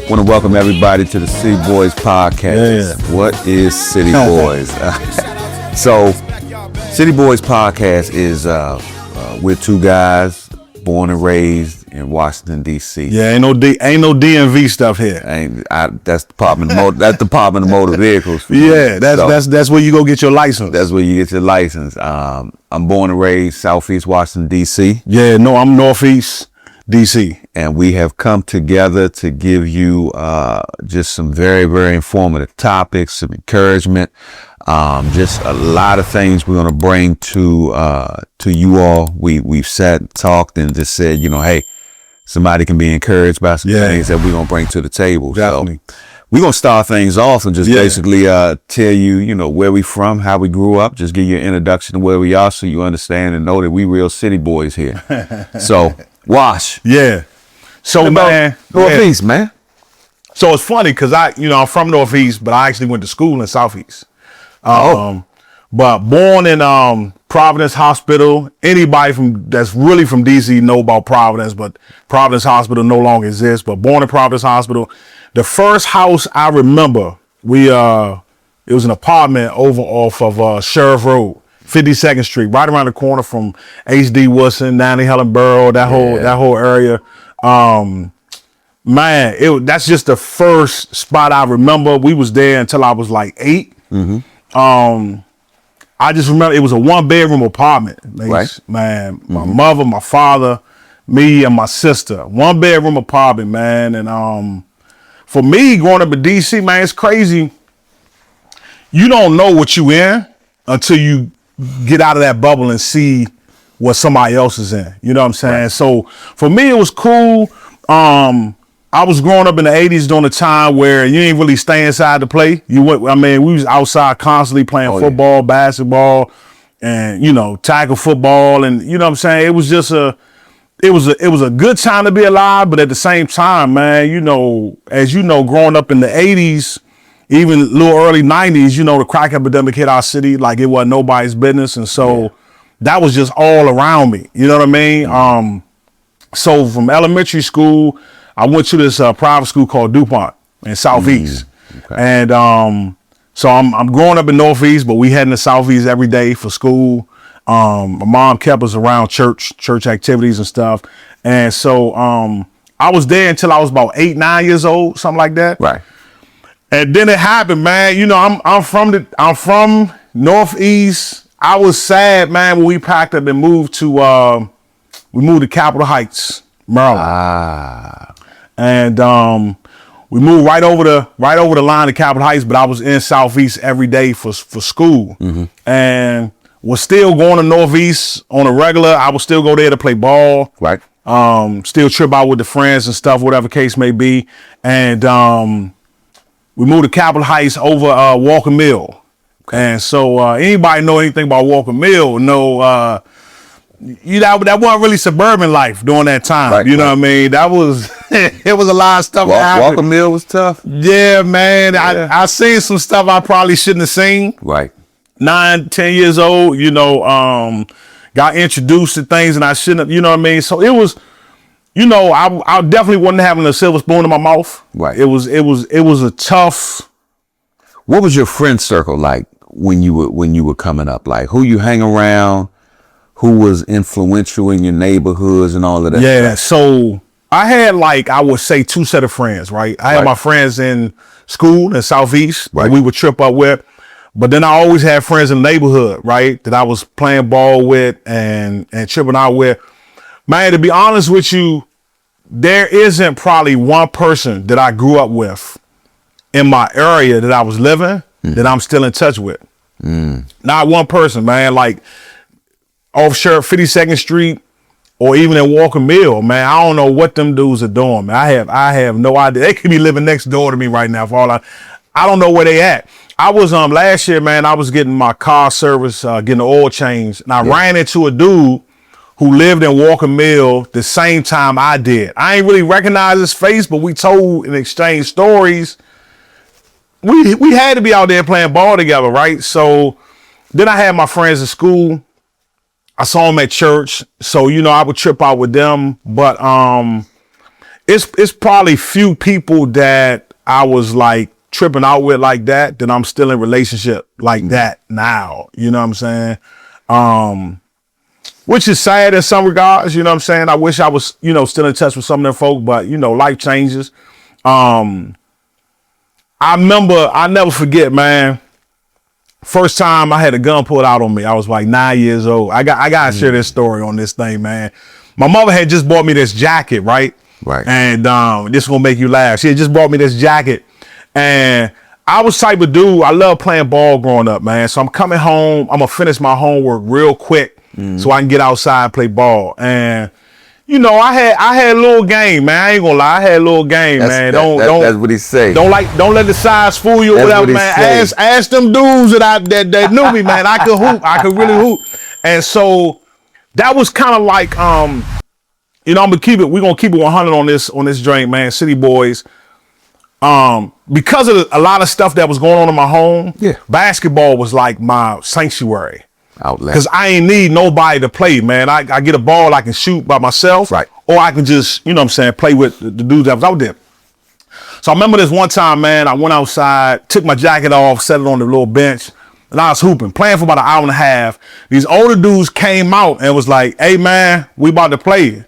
Want to welcome everybody to the City Boys podcast. Yeah. What is City Boys? So, City Boys podcast is we're two guys born and raised in Washington D.C. Yeah, ain't no DMV stuff here. That's Department of Motor Vehicles. Yeah, that's where you go get your license. That's where you get your license. I'm born and raised Southeast Washington D.C. Yeah, no, I'm Northeast DC. And we have come together to give you just some very, very informative topics, some encouragement, just a lot of things we're going to bring to you all. We've sat and talked and just said, hey, somebody can be encouraged by some things that we're going to bring to the table. Definitely. So we're going to start things off and just basically tell you, where we from, how we grew up, just give you an introduction to where we are so you understand and know that we real city boys here. So, Wash. Yeah. So, man. Northeast, man. So it's funny because I'm from Northeast, but I actually went to school in Southeast. But born in Providence Hospital. Anybody that's really from DC know about Providence, but Providence Hospital no longer exists. But born in Providence Hospital. The first house I remember, it was an apartment over off of Sheriff Road, 52nd Street, right around the corner from H.D. Woodson, Nanny Helen Borough, that whole area. Man, that's just the first spot I remember. We was there until I was like 8. Mm-hmm. I just remember it was a 1-bedroom apartment. Right. Man, my mother, my father, me, and my sister. 1-bedroom apartment, man. And for me, growing up in DC, man, it's crazy. You don't know what you in until you get out of that bubble and see what somebody else is in. You know what I'm saying? Right. So for me, it was cool. I was growing up in the 80s during a time where you ain't really stay inside to play. We was outside constantly playing football, basketball, and, tackle football. And, you know what I'm saying? It was just it was a good time to be alive. But at the same time, man, as growing up in the 80s, even a little early 90s, the crack epidemic hit our city like it wasn't nobody's business. And so that was just all around me. You know what I mean? So from elementary school, I went to this private school called DuPont in Southeast. Okay. And so I'm growing up in Northeast, but we heading to Southeast every day for school. My mom kept us around church activities and stuff. And so I was there until I was about 8, 9 years old, something like that. Right. And then it happened, man. I'm from Northeast. I was sad, man, when we packed up and moved to Capitol Heights, Maryland. And we moved right over the line to Capitol Heights, but I was in Southeast every day for school. Mm-hmm. And was still going to Northeast on a regular. I would still go there to play ball. Right. Still trip out with the friends and stuff, whatever case may be. And we moved to Capitol Heights over Walker Mill. Okay. And so anybody know anything about Walker Mill know that wasn't really suburban life during that time. Right, what I mean? That was it was a lot of stuff. Walker Mill was tough. Yeah, man. Yeah. I seen some stuff I probably shouldn't have seen. Right. 9, 10 years old, got introduced to things and I shouldn't have, you know what I mean? So it was, I definitely wasn't having a silver spoon in my mouth. Right. It was a tough. What was your friend circle like when you were coming up? Like who you hang around? Who was influential in your neighborhoods and all of that? Yeah, so I had I would say 2 set of friends, right? I had my friends in school in Southeast that we would trip up with. But then I always had friends in the neighborhood, right? That I was playing ball with and tripping out with. Man, to be honest with you, there isn't probably one person that I grew up with in my area that I was living that I'm still in touch with. Not one person, man. Like, off Sheriff 52nd Street or even in Walker Mill, man, I don't know what them dudes are doing, man. I have no idea. They could be living next door to me right now for all I don't know where they at. I was last year, man, I was getting my car service, getting the oil changed, and I ran into a dude who lived in Walker Mill the same time I did. I ain't really recognize his face, but we told and exchanged stories. We had to be out there playing ball together, right? So then I had my friends at school. I saw them at church, so I would trip out with them. But it's probably few people that I was like tripping out with like that I'm still in relationship like that now. You know what I'm saying? Which is sad in some regards, you know what I'm saying? I wish I was, you know, still in touch with some of them folk, but you know, life changes. I remember, I never forget, man. First time I had a gun pulled out on me, I was like 9 years old. I gotta share this story on this thing, man. My mother had just bought me this jacket, right? Right. And this is gonna make you laugh. She had just bought me this jacket, and I was type of dude, I love playing ball growing up, man. So I'm coming home, I'm gonna finish my homework real quick so I can get outside and play ball. And you know, I had a little game, man. I ain't gonna lie, I had a little game, man. That's what he say. Don't let the size fool you or That's whatever, what he man. say. Ask them dudes that knew me, man. I could hoop. I could really hoop. And so that was kind of like, you know, we're gonna keep it 100 on this drink, man. City Boys. Because of a lot of stuff that was going on in my home, basketball was like my sanctuary. Outlet. Because I ain't need nobody to play, man. I get a ball I can shoot by myself. Right. Or I can just, you know what I'm saying, play with the dudes that was out there. So I remember this one time, man, I went outside, took my jacket off, set it on the little bench, and I was hooping, playing for about an hour and a half. These older dudes came out and was like, hey, man, we about to play.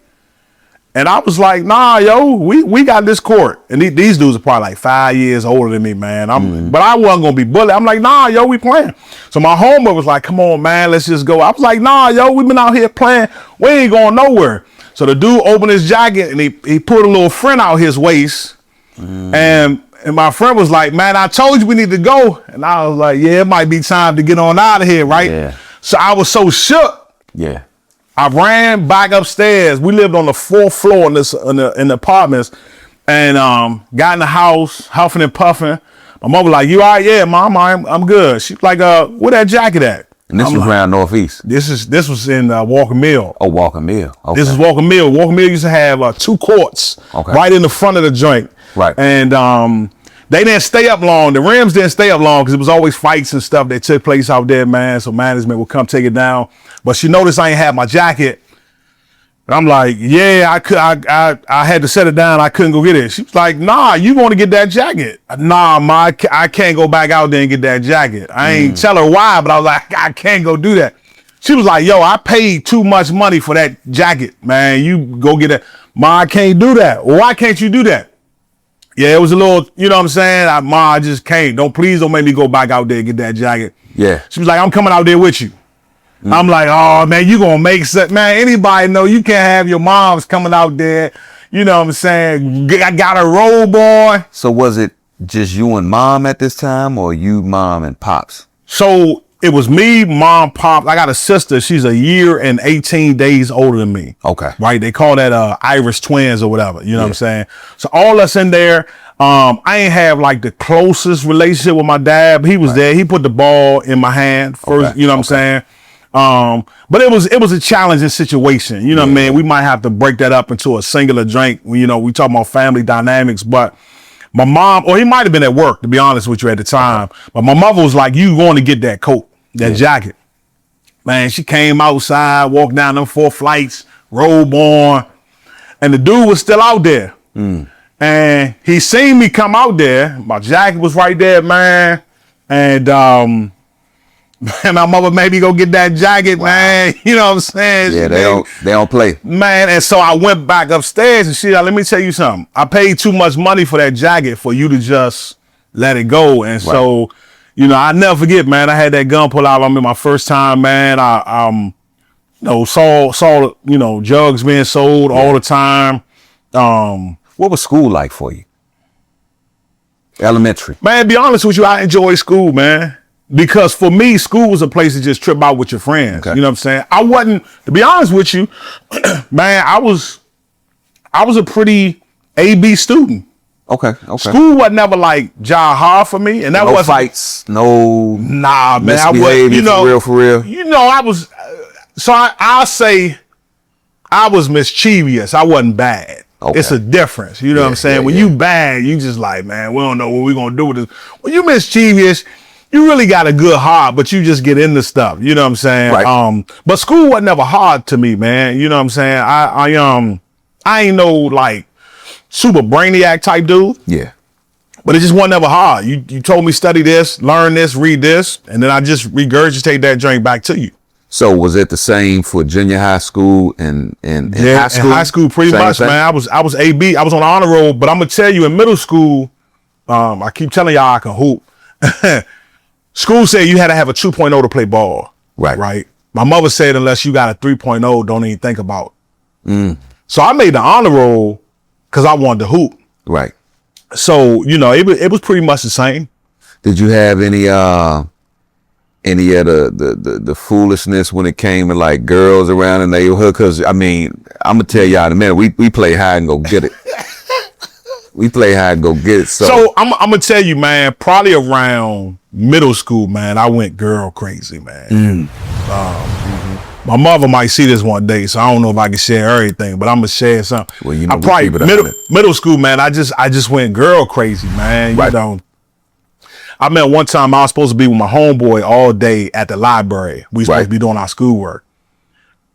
And I was like, nah, yo, we got this court. And these dudes are probably like 5 years older than me, man. But I wasn't going to be bullied. I'm like, nah, yo, we playing. So my homeboy was like, come on, man, let's just go. I was like, nah, yo, we been out here playing. We ain't going nowhere. So the dude opened his jacket and he put a little friend out his waist. And my friend was like, man, I told you we need to go. And I was like, yeah, it might be time to get on out of here, right? Yeah. So I was so shook. Yeah. I ran back upstairs. We lived on the 4th floor in the apartments, and got in the house, huffing and puffing. My mom was like, "You all right? Yeah, mom, I'm good." She's like, "Where that jacket at?" And this was around Northeast. This was in Walker Mill. Oh, Walker Mill. Okay. This is Walker Mill. Walker Mill used to have 2 courts right in the front of the joint. Right. And they didn't stay up long. The rims didn't stay up long because it was always fights and stuff that took place out there, man. So management would come take it down. But she noticed I ain't had my jacket. And I'm like, yeah, I had to set it down. I couldn't go get it. She was like, nah, you want to get that jacket? Nah, I can't go back out there and get that jacket. I ain't tell her why, but I was like, I can't go do that. She was like, yo, I paid too much money for that jacket, man. You go get it. Ma, I can't do that. Why can't you do that? Yeah, it was a little, you know what I'm saying? I just can't. Please don't make me go back out there and get that jacket. Yeah. She was like, I'm coming out there with you. I'm like, oh, man, you going to make sense. Man, anybody know you can't have your moms coming out there. You know what I'm saying? I got a robe on. So was it just you and mom at this time, or you, mom, and pops? So it was me, mom, pop. I got a sister. She's a year and 18 days older than me. Okay. Right? They call that Irish twins or whatever. You know what I'm saying? So all us in there. I ain't have like the closest relationship with my dad, but he was there. He put the ball in my hand first. You know what I'm saying? But it was a challenging situation. You know what I mean? We might have to break that up into a singular drink. You know, we talk about family dynamics, but my mom, or he might have been at work, to be honest with you at the time. But my mother was like, you going to get that coat, that jacket. Man, she came outside, walked down them 4 flights, robe on, and the dude was still out there. And he seen me come out there. My jacket was right there, man. And my mother made me go get that jacket, man. You know what I'm saying? Yeah, they don't play. Man, and so I went back upstairs and she like, let me tell you something. I paid too much money for that jacket for you to just let it go. And so, you know, I never forget, man. I had that gun pull out on me my first time, man. I you know, saw you know, jugs being sold all the time. What was school like for you? Elementary. Man, to be honest with you, I enjoyed school, man. Because for me, school was a place to just trip out with your friends. You know what I'm saying? I wasn't, to be honest with you, man, I was a pretty A-B student. Okay. School was never like job hard for me. And that no wasn't fights, no man. misbehavior, you know, for real. You know, I was, so I'll say I was mischievous. I wasn't bad. Okay. It's a difference. You know what I'm saying? When you bad, you just like, man, we don't know what we're going to do with this. When you mischievous, you really got a good heart, but you just get into stuff. You know what I'm saying? Right. But school wasn't never hard to me, man. You know what I'm saying? I ain't no like super brainiac type dude. Yeah. But it just wasn't ever hard. You told me study this, learn this, read this, and then I just regurgitate that drink back to you. So was it the same for junior high school and high school? In high school, pretty Same much, thing? man. I was AB. I was on the honor roll, but I'm gonna tell you, in middle school, I keep telling y'all I can hoop. School said you had to have a 2.0 to play ball. Right. Right. My mother said unless you got a 3.0, don't even think about it. Mm. So I made the honor roll because I wanted to hoop. Right. So, you know, it was pretty much the same. Did you have any of the foolishness when it came to like girls around the neighborhood? Because I mean, I'm gonna tell y'all in a minute. We play hide and go get it. We play hide and go get it. So I'm gonna tell you, man. Probably around middle school, man, I went girl crazy, man. My mother might see this one day, so I don't know if I can share everything, but I'm gonna share something. Well, you know, I probably we keep it 100. middle school, man. I just went girl crazy, man. Right. You know, I remember one time I was supposed to be with my homeboy all day at the library. We supposed Right. to be doing our schoolwork.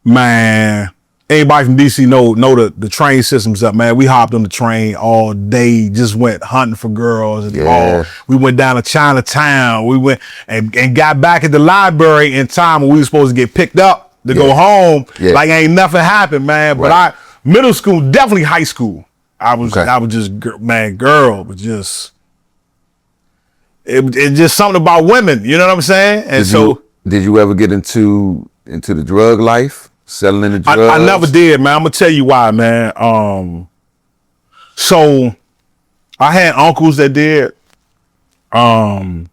Man, anybody from DC know the train systems up, man. We hopped on the train all day, just went hunting for girls. And Yeah. we went down to Chinatown. We went and got back at the library in time when we were supposed to get picked up to go home. Yeah. Like ain't nothing happened, man. But Right. middle school, definitely high school. I was Okay. just, man, girl was just, it just something about women, you know what I'm saying? And Did you ever get into the drug life, selling the drugs? I never did, man. I'm gonna tell you why, man. So I had uncles that did. You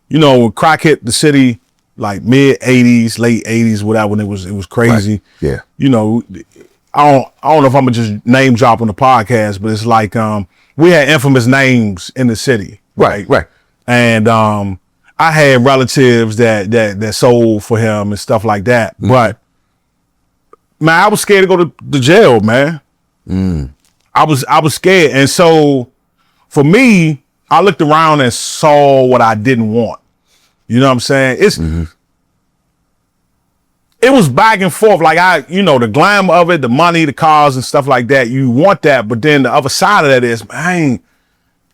know, when crack hit the city, like mid '80s, late '80s, whatever, when it was crazy. Right. Yeah. You know, I don't know if I'm gonna just name drop on the podcast, but it's like we had infamous names in the city. Right. And I had relatives that sold for him and stuff like that. Mm-hmm. But man, I was scared to go to the jail, man. I was scared. And so for me, I looked around and saw what I didn't want. You know what I'm saying? It was back and forth. Like the glamour of it, the money, the cars and stuff like that. You want that. But then the other side of that is, man,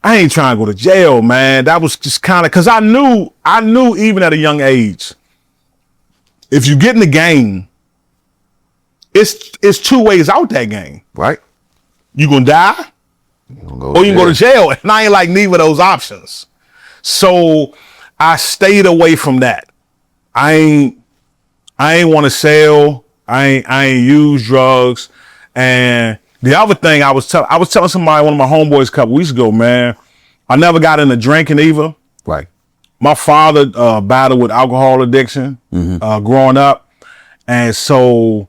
I ain't trying to go to jail, man. That was just kind of, cause I knew even at a young age, if you get in the game, it's two ways out that game. Right. You gonna die or you can go to jail. And I ain't like neither of those options. So I stayed away from that. I ain't want to sell. I ain't use drugs. And the other thing I was telling somebody, one of my homeboys a couple weeks ago, man, I never got into drinking either. Right. My father battled with alcohol addiction growing up. And so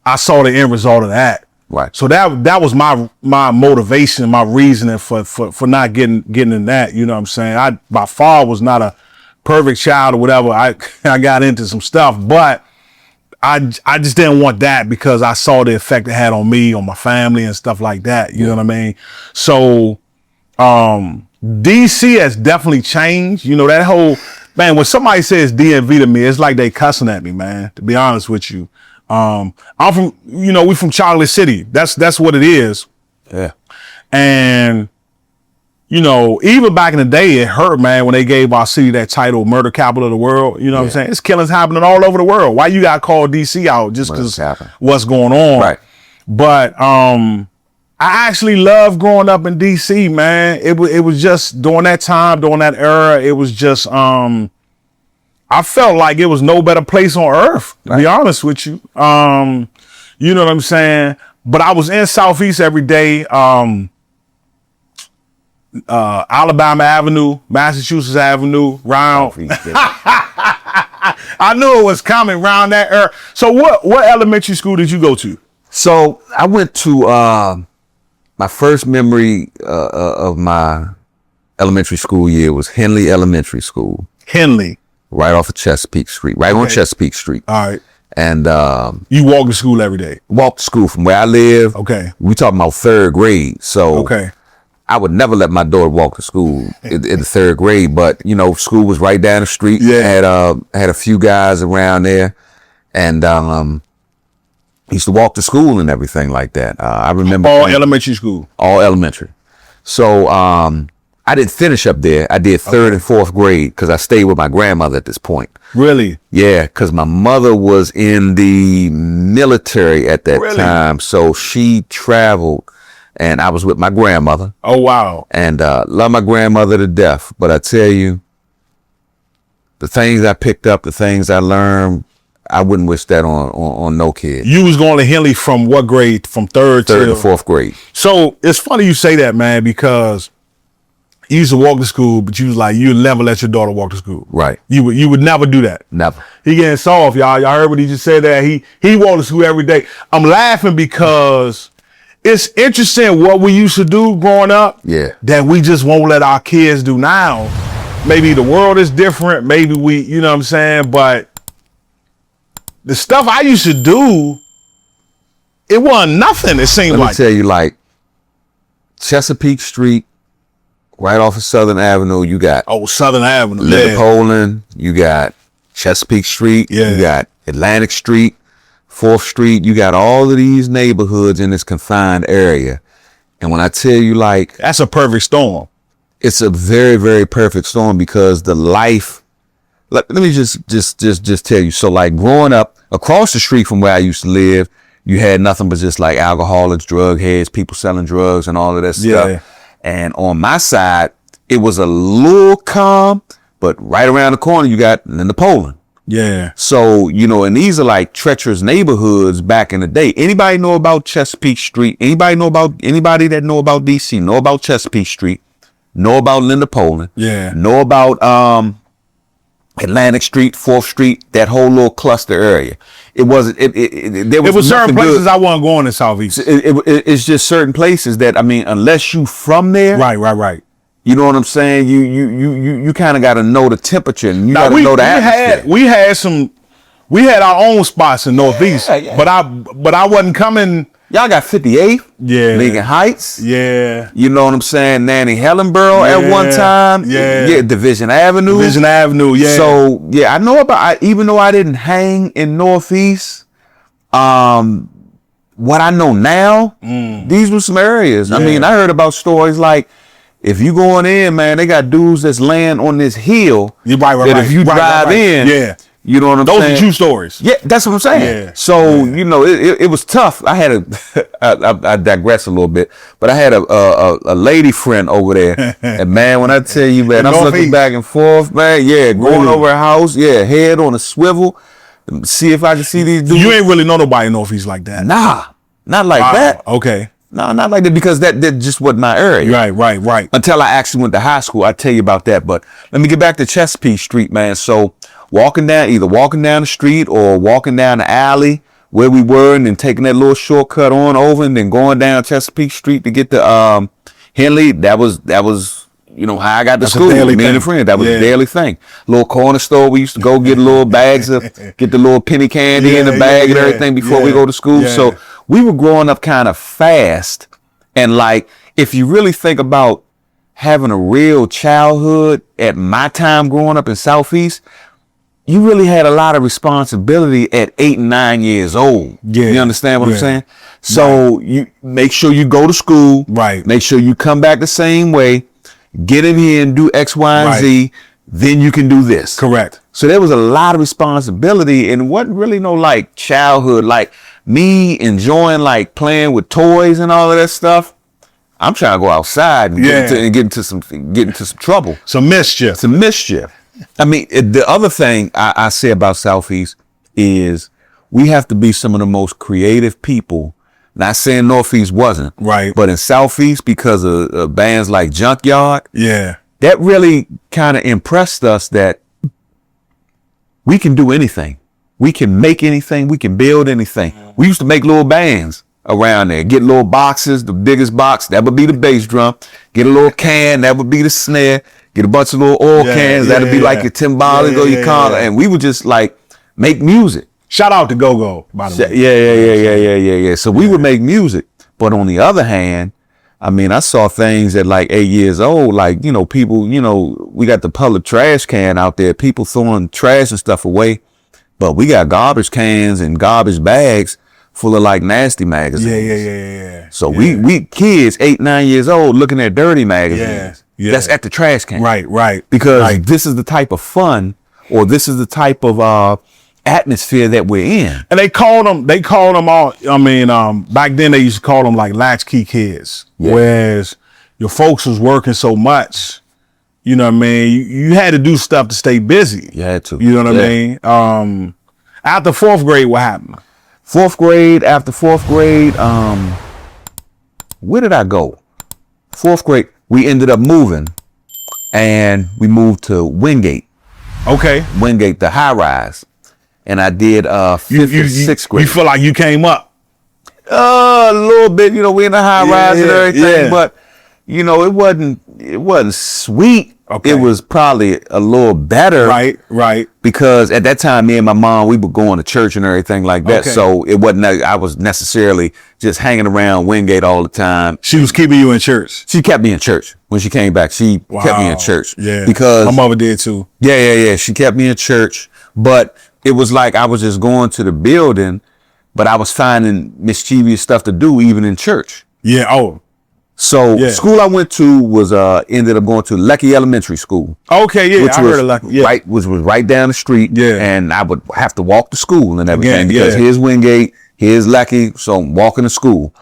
I saw the end result of that. Right. So that was my motivation, my reasoning for not getting in that. You know what I'm saying? I by far was not a perfect child or whatever. I got into some stuff, but I just didn't want that because I saw the effect it had on me, on my family and stuff like that. You know what I mean? So DC has definitely changed. You know, that whole, man, when somebody says DMV to me, it's like they cussing at me, man, to be honest with you. I'm from, we from Chocolate City. That's what it is. Yeah. And, even back in the day, it hurt, man, when they gave our city that title, murder capital of the world. You know what I'm saying? It's killings happening all over the world. Why you got to call DC out just because what's going on? Right. But I actually loved growing up in DC, man. It was just during that time, during that era, it was just I felt like it was no better place on earth, to be honest with you. You know what I'm saying? But I was in Southeast every day. Alabama Avenue, Massachusetts Avenue, round. I knew it was coming round that era. So what elementary school did you go to? So I went to my first memory of my elementary school year was Henley Elementary School. Henley. Right off of Chesapeake Street, right on Chesapeake Street. All right. And you walk to school every day? Walk to school from where I live. Okay. We talking about third grade. So okay. I would never let my daughter walk to school in the third grade, but school was right down the street. Yeah. Had a few guys around there, and Used to walk to school and everything like that. I remember All elementary school. all elementary. So I didn't finish up there. I did third and fourth grade because I stayed with my grandmother at this point. Really? Yeah, because my mother was in the military at that Really? time. So she traveled and I was with my grandmother. Oh, wow. And love my grandmother to death. But I tell you, the things I picked up, the things I learned, I wouldn't wish that on no kid. You was going to Henley from what grade? From third Third to and fourth grade. So it's funny you say that, man, because you used to walk to school, but you was like, you'd never let your daughter walk to school. Right. You would never do that. Never. He getting soft, y'all. Y'all heard what he just said there. He walked to school every day. I'm laughing because it's interesting what we used to do growing up. Yeah. That we just won't let our kids do now. Maybe the world is different. Maybe we, you know what I'm saying? But the stuff I used to do, it wasn't nothing, it seemed Let me like. tell you, like Chesapeake Street, right off of Southern Avenue, you got Oh, Southern Avenue. Linda Yeah. Poland, you got Chesapeake Street, Yeah. you got Atlantic Street, 4th Street, you got all of these neighborhoods in this confined area. And when I tell you, like, That's a perfect storm. it's a very, very perfect storm because the life, let me just tell you. So like growing up across the street from where I used to live, you had nothing but just like alcoholics, drug heads, people selling drugs and all of that stuff. Yeah. And on my side, it was a little calm, but right around the corner, you got Linda Poland. Yeah. So, you know, and these are like treacherous neighborhoods back in the day. Anybody know about Chesapeake Street? Anybody that know about DC, know about Chesapeake Street, know about Linda Poland, Yeah. know about Atlantic Street, 4th Street, that whole little cluster area. It wasn't, there It was certain nothing places good. I wasn't going in Southeast. It's just certain places that, I mean, unless you from there, Right. you know what I'm saying? You kind of got to know the temperature and you got to know the atmosphere. we had our own spots in Northeast, Yeah. but I wasn't coming. Y'all got 58th, Yeah. Lincoln Heights. Yeah. You know what I'm saying? Nanny Hellenborough at one Yeah. time. Yeah. Division Avenue. Vision Avenue. Yeah. So yeah, I know about. Even though I didn't hang in Northeast, what I know now, these were some areas. I Yeah. mean, I heard about stories like, if you going in, man, they got dudes that's laying on this hill. You're right. That if you drive in, yeah, you know what I'm those saying? are true stories. Yeah, that's what I'm saying. Yeah. So, you know, it was tough. I had I digress a little bit, but I had a lady friend over there. And man, when I tell you, man, I'm looking Northeast. back and forth, man. Yeah, going Really? over her house. Yeah, head on a swivel. See if I can see these dudes. You ain't really know nobody in Northeast like that. Nah, not like Wow. that. Okay. No, not like that because that just wasn't my area. Right. Until I actually went to high school. I'll tell you about that. But let me get back to Chesapeake Street, man. So either walking down the street or walking down the alley where we were and then taking that little shortcut on over and then going down Chesapeake Street to get to Henley, that was you know how I got to That's a school. daily Me and a thing. friend. That was Yeah. a daily thing. Little corner store. We used to go get little bags of get the little penny candy in the Yeah, bag and yeah, everything before we yeah, go to school. yeah. So we were growing up kind of fast. And like, if you really think about having a real childhood at my time growing up in Southeast, you really had a lot of responsibility at 8 and 9 years old. Yeah. You understand what Yeah. I'm saying? So you make sure you go to school. Right. Make sure you come back the same way, get in here and do X, Y, and Right. Z. Then you can do this. Correct. So there was a lot of responsibility and wasn't really no like childhood, like me enjoying like playing with toys and all of that stuff. I'm trying to go outside and get into some trouble, Some mischief. some mischief. I mean, the other thing I say about Southeast is we have to be some of the most creative people. Not saying Northeast wasn't, Right. but in Southeast, because of bands like Junkyard, Yeah. that really kind of impressed us that we can do anything. We can make anything. We can build anything. We used to make little bands around there, get little boxes, the biggest box, that would be the bass drum, get a little can, that would be the snare, get a bunch of little oil cans, that'd be like your timbales or your conga, and we would just like make music. Shout out to Go-Go, by the way. Yeah. So we would make music. But on the other hand, I mean, I saw things at like 8 years old, like, you know, people, you know, we got the public trash can out there, people throwing trash and stuff away, but we got garbage cans and garbage bags full of like nasty magazines. Yeah. So we kids 8, 9 years old looking at dirty magazines. Yeah. That's at the trash can. Right. Because this is the type of fun, or this is the type of atmosphere that we're in. And they called them all. I mean, back then they used to call them like latchkey kids. Yeah. Whereas your folks was working so much, you know what I mean? You had to do stuff to stay busy. You had to. You know what I mean? After 4th grade, what happened? After fourth grade, where did I go? 4th grade, we ended up moving, and we moved to Wingate. Okay. Wingate, the high rise. And I did 5th and 6th grade. You feel like you came up? A little bit, you know, we in the high rise and everything, but you know, it wasn't sweet. Okay. It was probably a little better. Right. Because at that time, me and my mom, we were going to church and everything like that. Okay. So it wasn't, I was necessarily just hanging around Wingate all the time. She was keeping you in church. She kept me in church. When she came back, she kept me in church. Yeah. Because my mother did too. Yeah. She kept me in church, but it was like I was just going to the building, but I was finding mischievous stuff to do even in church. Yeah. Oh. So school I went to was ended up going to Lecky Elementary School. Okay, yeah, I heard of Lecky. Yeah. Which was right down the street. Yeah. And I would have to walk to school and everything because yeah. here's Wingate, here's Lecky, so I'm walking to school.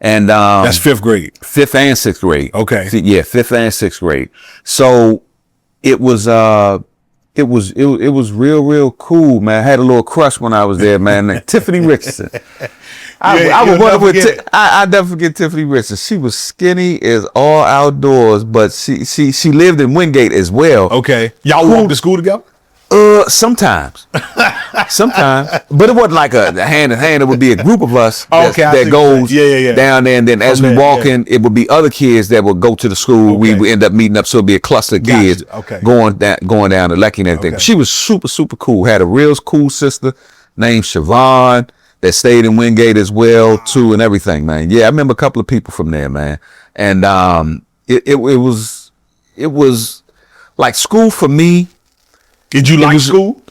And that's 5th grade. 5th and 6th grade. Okay. Yeah, 5th and 6th grade. So it was real cool, man. I had a little crush when I was there, man. Tiffany Richardson. I never forget Tiffany Richardson. She was skinny as all outdoors, but she lived in Wingate as well. Okay. Y'all walked to school together? Sometimes, but it wasn't like a hand in hand. It would be a group of us that goes down there, and then as we walk in, it would be other kids that would go to the school. We would end up meeting up, so it'd be a cluster of kids going down to Lecky and everything. She was super cool. Had a real cool sister named Siobhan that stayed in Wingate as well too, and everything, man. Yeah, I remember a couple of people from there, man. And it was like school for me. Did you like school?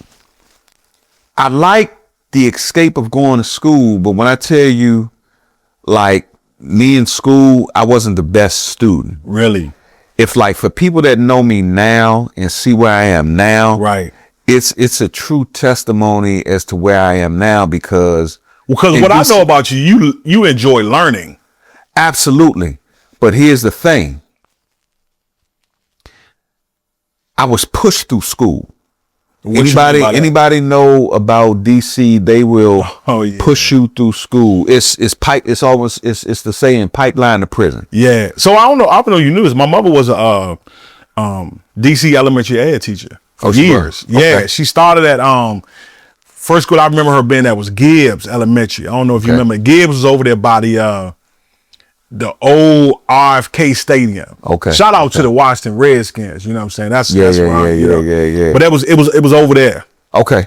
I liked the escape of going to school, but when I tell you, like, me in school, I wasn't the best student. Really? If like for people that know me now and see where I am now, right? It's a true testimony as to where I am now because what I know about you enjoy learning. Absolutely. But here's the thing. I was pushed through school. Anybody know about DC? They will push you through school. It's the saying, pipeline to prison. Yeah. So I don't know you knew this. My mother was a DC elementary ed teacher for years. Yeah. She started at first school I remember her being at was Gibbs Elementary. I don't know if you remember. Gibbs was over there by the old RFK Stadium. Okay. Shout out to the Washington Redskins. You know what I'm saying? That's yeah. But it was over there. Okay.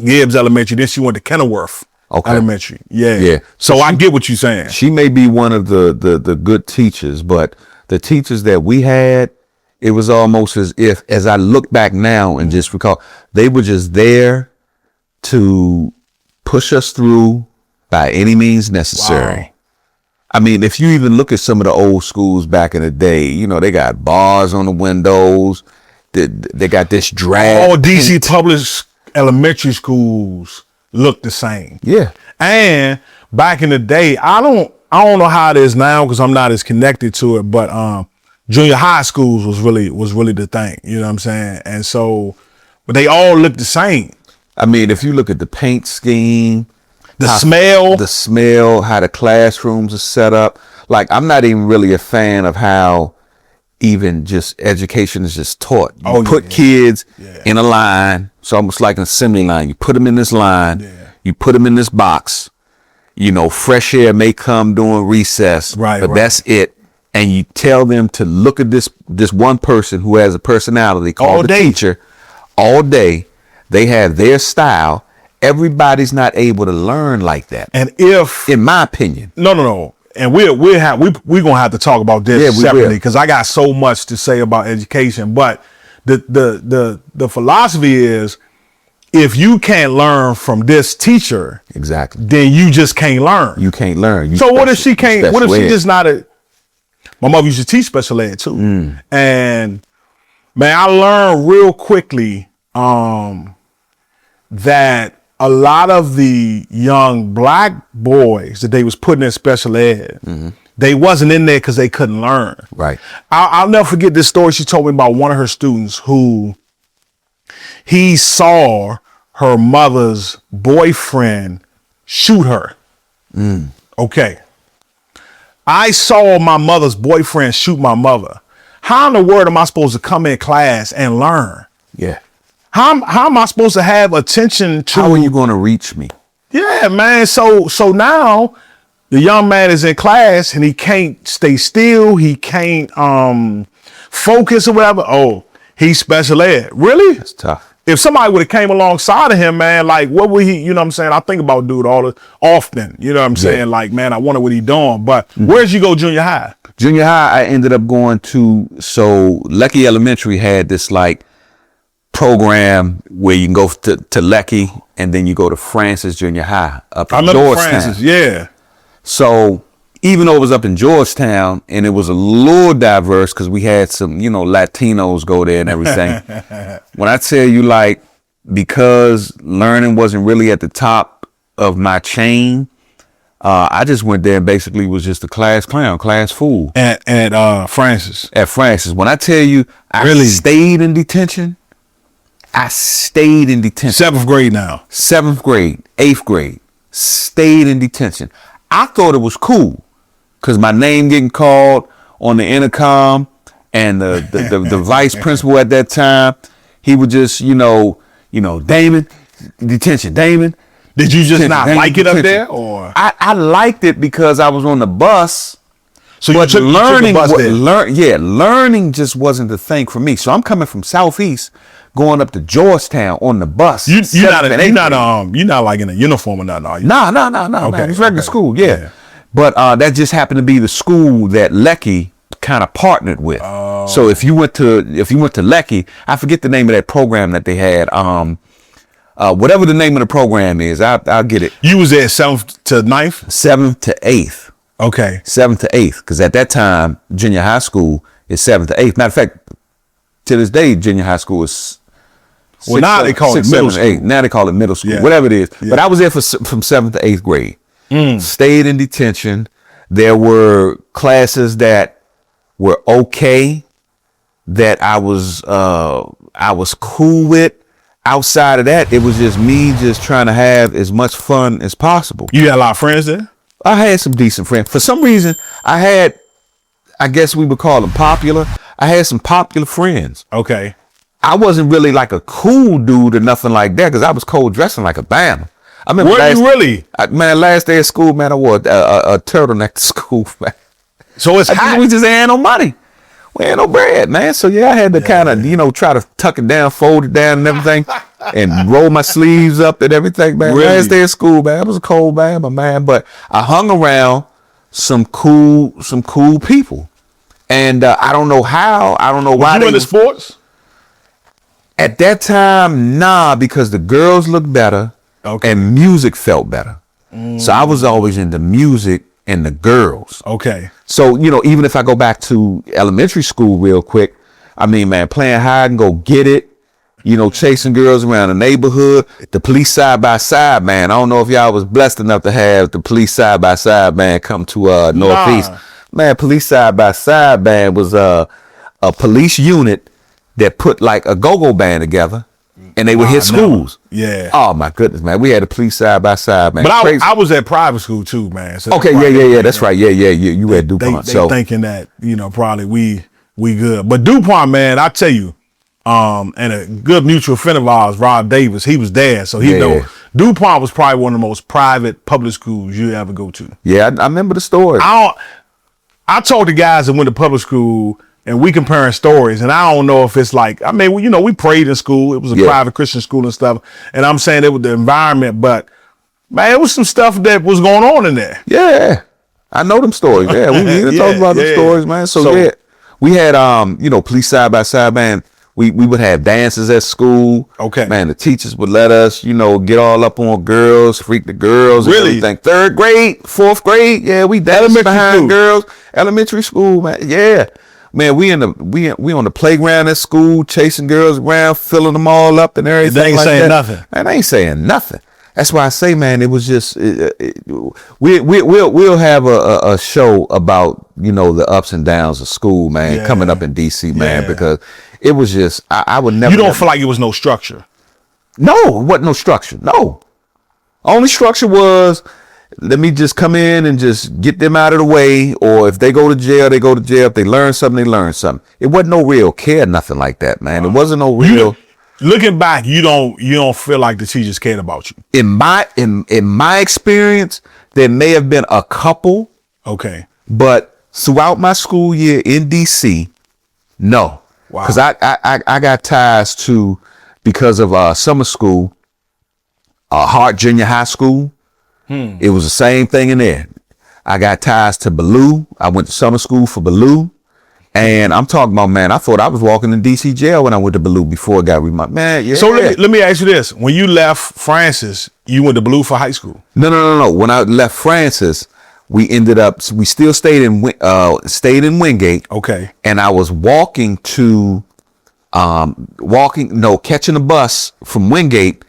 Gibbs Elementary. Then she went to Kenilworth Elementary. Yeah. So I get what you're saying. She may be one of the good teachers, but the teachers that we had, it was almost as I look back now and just recall, they were just there to push us through by any means necessary. Wow. I mean, if you even look at some of the old schools back in the day, you know, they got bars on the windows. They got this drag. All DC public elementary schools look the same. Yeah. And back in the day, I don't know how it is now because I'm not as connected to it, but junior high schools was really the thing. You know what I'm saying? And so, but they all look the same. I mean, if you look at the paint scheme, the smell, how the classrooms are set up. Like, I'm not even really a fan of how even just education is just taught. You put kids in a line. It's almost like an assembly line. You put them in this line. Yeah. You put them in this box. You know, fresh air may come during recess, but that's it. And you tell them to look at this one person who has a personality called the teacher all day. They have their style. Everybody's not able to learn like that. And if, in my opinion, no, and we're gonna have to talk about this separately because I got so much to say about education. But the philosophy is, if you can't learn from this teacher, Exactly. then you just can't learn. You can't learn. You So what if special- she can't? What if special she ed. just not a? My mother used to teach special ed too, and man, I learned real quickly that a lot of the young black boys that they was putting in special ed, they wasn't in there because they couldn't learn. Right. I'll never forget this story she told me about one of her students who he saw her mother's boyfriend shoot her. Okay. I saw my mother's boyfriend shoot my mother. How in the world am I supposed to come in class and learn? Yeah. How am I supposed to have attention to? How are you going to reach me? Yeah, man. So now the young man is in class and he can't stay still. He can't focus or whatever. Oh, he's special ed. Really? It's tough. If somebody would have came alongside of him, man, like what would he, you know what I'm saying? I think about dude often, you know what I'm saying? Like, man, I wonder what he doing. But where'd you go junior high? Junior high, I ended up going to, so Lecky Elementary had this like program where you can go to Lecky and then you go to Francis Junior High up I in remember Georgetown. Francis, yeah. So even though it was up in Georgetown and it was a little diverse because we had some, you know, Latinos go there and everything. When I tell you, like, because learning wasn't really at the top of my chain, I just went there and basically was just a class clown, class fool At Francis. at Francis. When I tell you, I Really? stayed in detention. I stayed in detention. 7th grade now. 7th grade, 8th grade, stayed in detention. I thought it was cool because my name getting called on the intercom and the vice principal at that time, he would just, you know, Damon, detention, Damon. Did you just detention, not Damon, like it up detention. there, or I liked it because I was on the bus. so But you took learning, the bus there? learning just wasn't the thing for me. So I'm coming from Southeast, going up to Georgetown on the bus. You're seventh and eighth grade. not like in a uniform or nothing, are you? No, Okay, man. It's regular okay. school, yeah. Yeah. But that just happened to be the school that Lecky kind of partnered with. Oh. So if you went to Lecky, I forget the name of that program that they had. Whatever the name of the program is, I'll get it. You was there 7th to 9th? 7th to 8th. Okay. 7th to 8th, because at that time, junior high school is 7th to 8th. Matter of fact, to this day, junior high school is Well, now they call it middle school. Now they call it middle school, Yeah. whatever it is. Yeah. But I was there from 7th to 8th grade. Stayed in detention. There were classes that were okay, that I was cool with. Outside of that, it was just me just trying to have as much fun as possible. You had a lot of friends there? I had some decent friends. For some reason, I guess we would call them popular. I had some popular friends. Okay. I wasn't really like a cool dude or nothing like that because I was cold dressing like a Bama. I remember Were you really? last day of school, man, I wore a turtleneck to school, man. So it's hot. We just had no money. We had no bread, man. So yeah, I had to kind of, try to tuck it down, fold it down and everything and roll my sleeves up and everything, man. Really? Last day of school, man. I was a cold Bama, man. But I hung around some cool people. And I don't know how, I don't know why. You into sports? At that time, nah, because the girls looked better. Okay. And music felt better. So I was always into music and the girls. Okay. So, even if I go back to elementary school real quick, I mean, man, playing hide and go get it, chasing girls around the neighborhood, the police side by side, man. I don't know if y'all was blessed enough to have the police side by side, man, come to Northeast. Nah. Man, police side by side, man, was a police unit that put like a go-go band together. And they would hit schools. Yeah. Oh my goodness, man. We had the police side by side, man. But Crazy. I was at private school too, man. So Okay, yeah. That's right. Yeah. You had DuPont. They So thinking that, probably we good. But DuPont, man, I tell you, and a good mutual friend of ours, Rob Davis, he was there. So he Yeah. know DuPont was probably one of the most private public schools you ever go to. yeah, I remember the story. I talked to guys that went to public school and we comparing stories, and I don't know if it's like, I mean, we prayed in school. It was a Yeah. private Christian school and stuff. And I'm saying it was the environment, but man, it was some stuff that was going on in there. Yeah, I know them stories. Yeah, we need to talk about them Yeah. stories, man. So yeah, we had police side by side, man. We would have dances at school. Okay. Man, the teachers would let us, get all up on girls, freak the girls. Really? And everything. 3rd grade, 4th grade, yeah, we danced Elementary behind school. girls. Elementary school, man, yeah. Man, we on the playground at school, chasing girls around, filling them all up and everything. They ain't like saying that. nothing. Man, they ain't saying nothing. That's why I say, man, it was just we'll have a show about the ups and downs of school, man, Yeah. coming up in DC, man, Yeah. because it was just I would never. You don't feel like it was no structure. No, it wasn't no structure. No, only structure was let me just come in and just get them out of the way, or if they go to jail, they go to jail. If they learn something, they learn something. It wasn't no real care, nothing like that, man. It wasn't no real. Looking back, you don't feel like the teachers cared about you. In my experience, there may have been a couple, Okay. but throughout my school year in DC, no. Wow. Because I got ties to, because of summer school, Hart Junior High School. It was the same thing in there. I got ties to Ballou. I went to summer school for Ballou. And I'm talking about, man, I thought I was walking in DC jail when I went to Ballou before it got remodeled. Man, yeah. So let me ask you this: when you left Francis, you went to Ballou for high school. No. When I left Francis, we still stayed in Wingate. Okay. And I was walking to, catching a bus from Wingate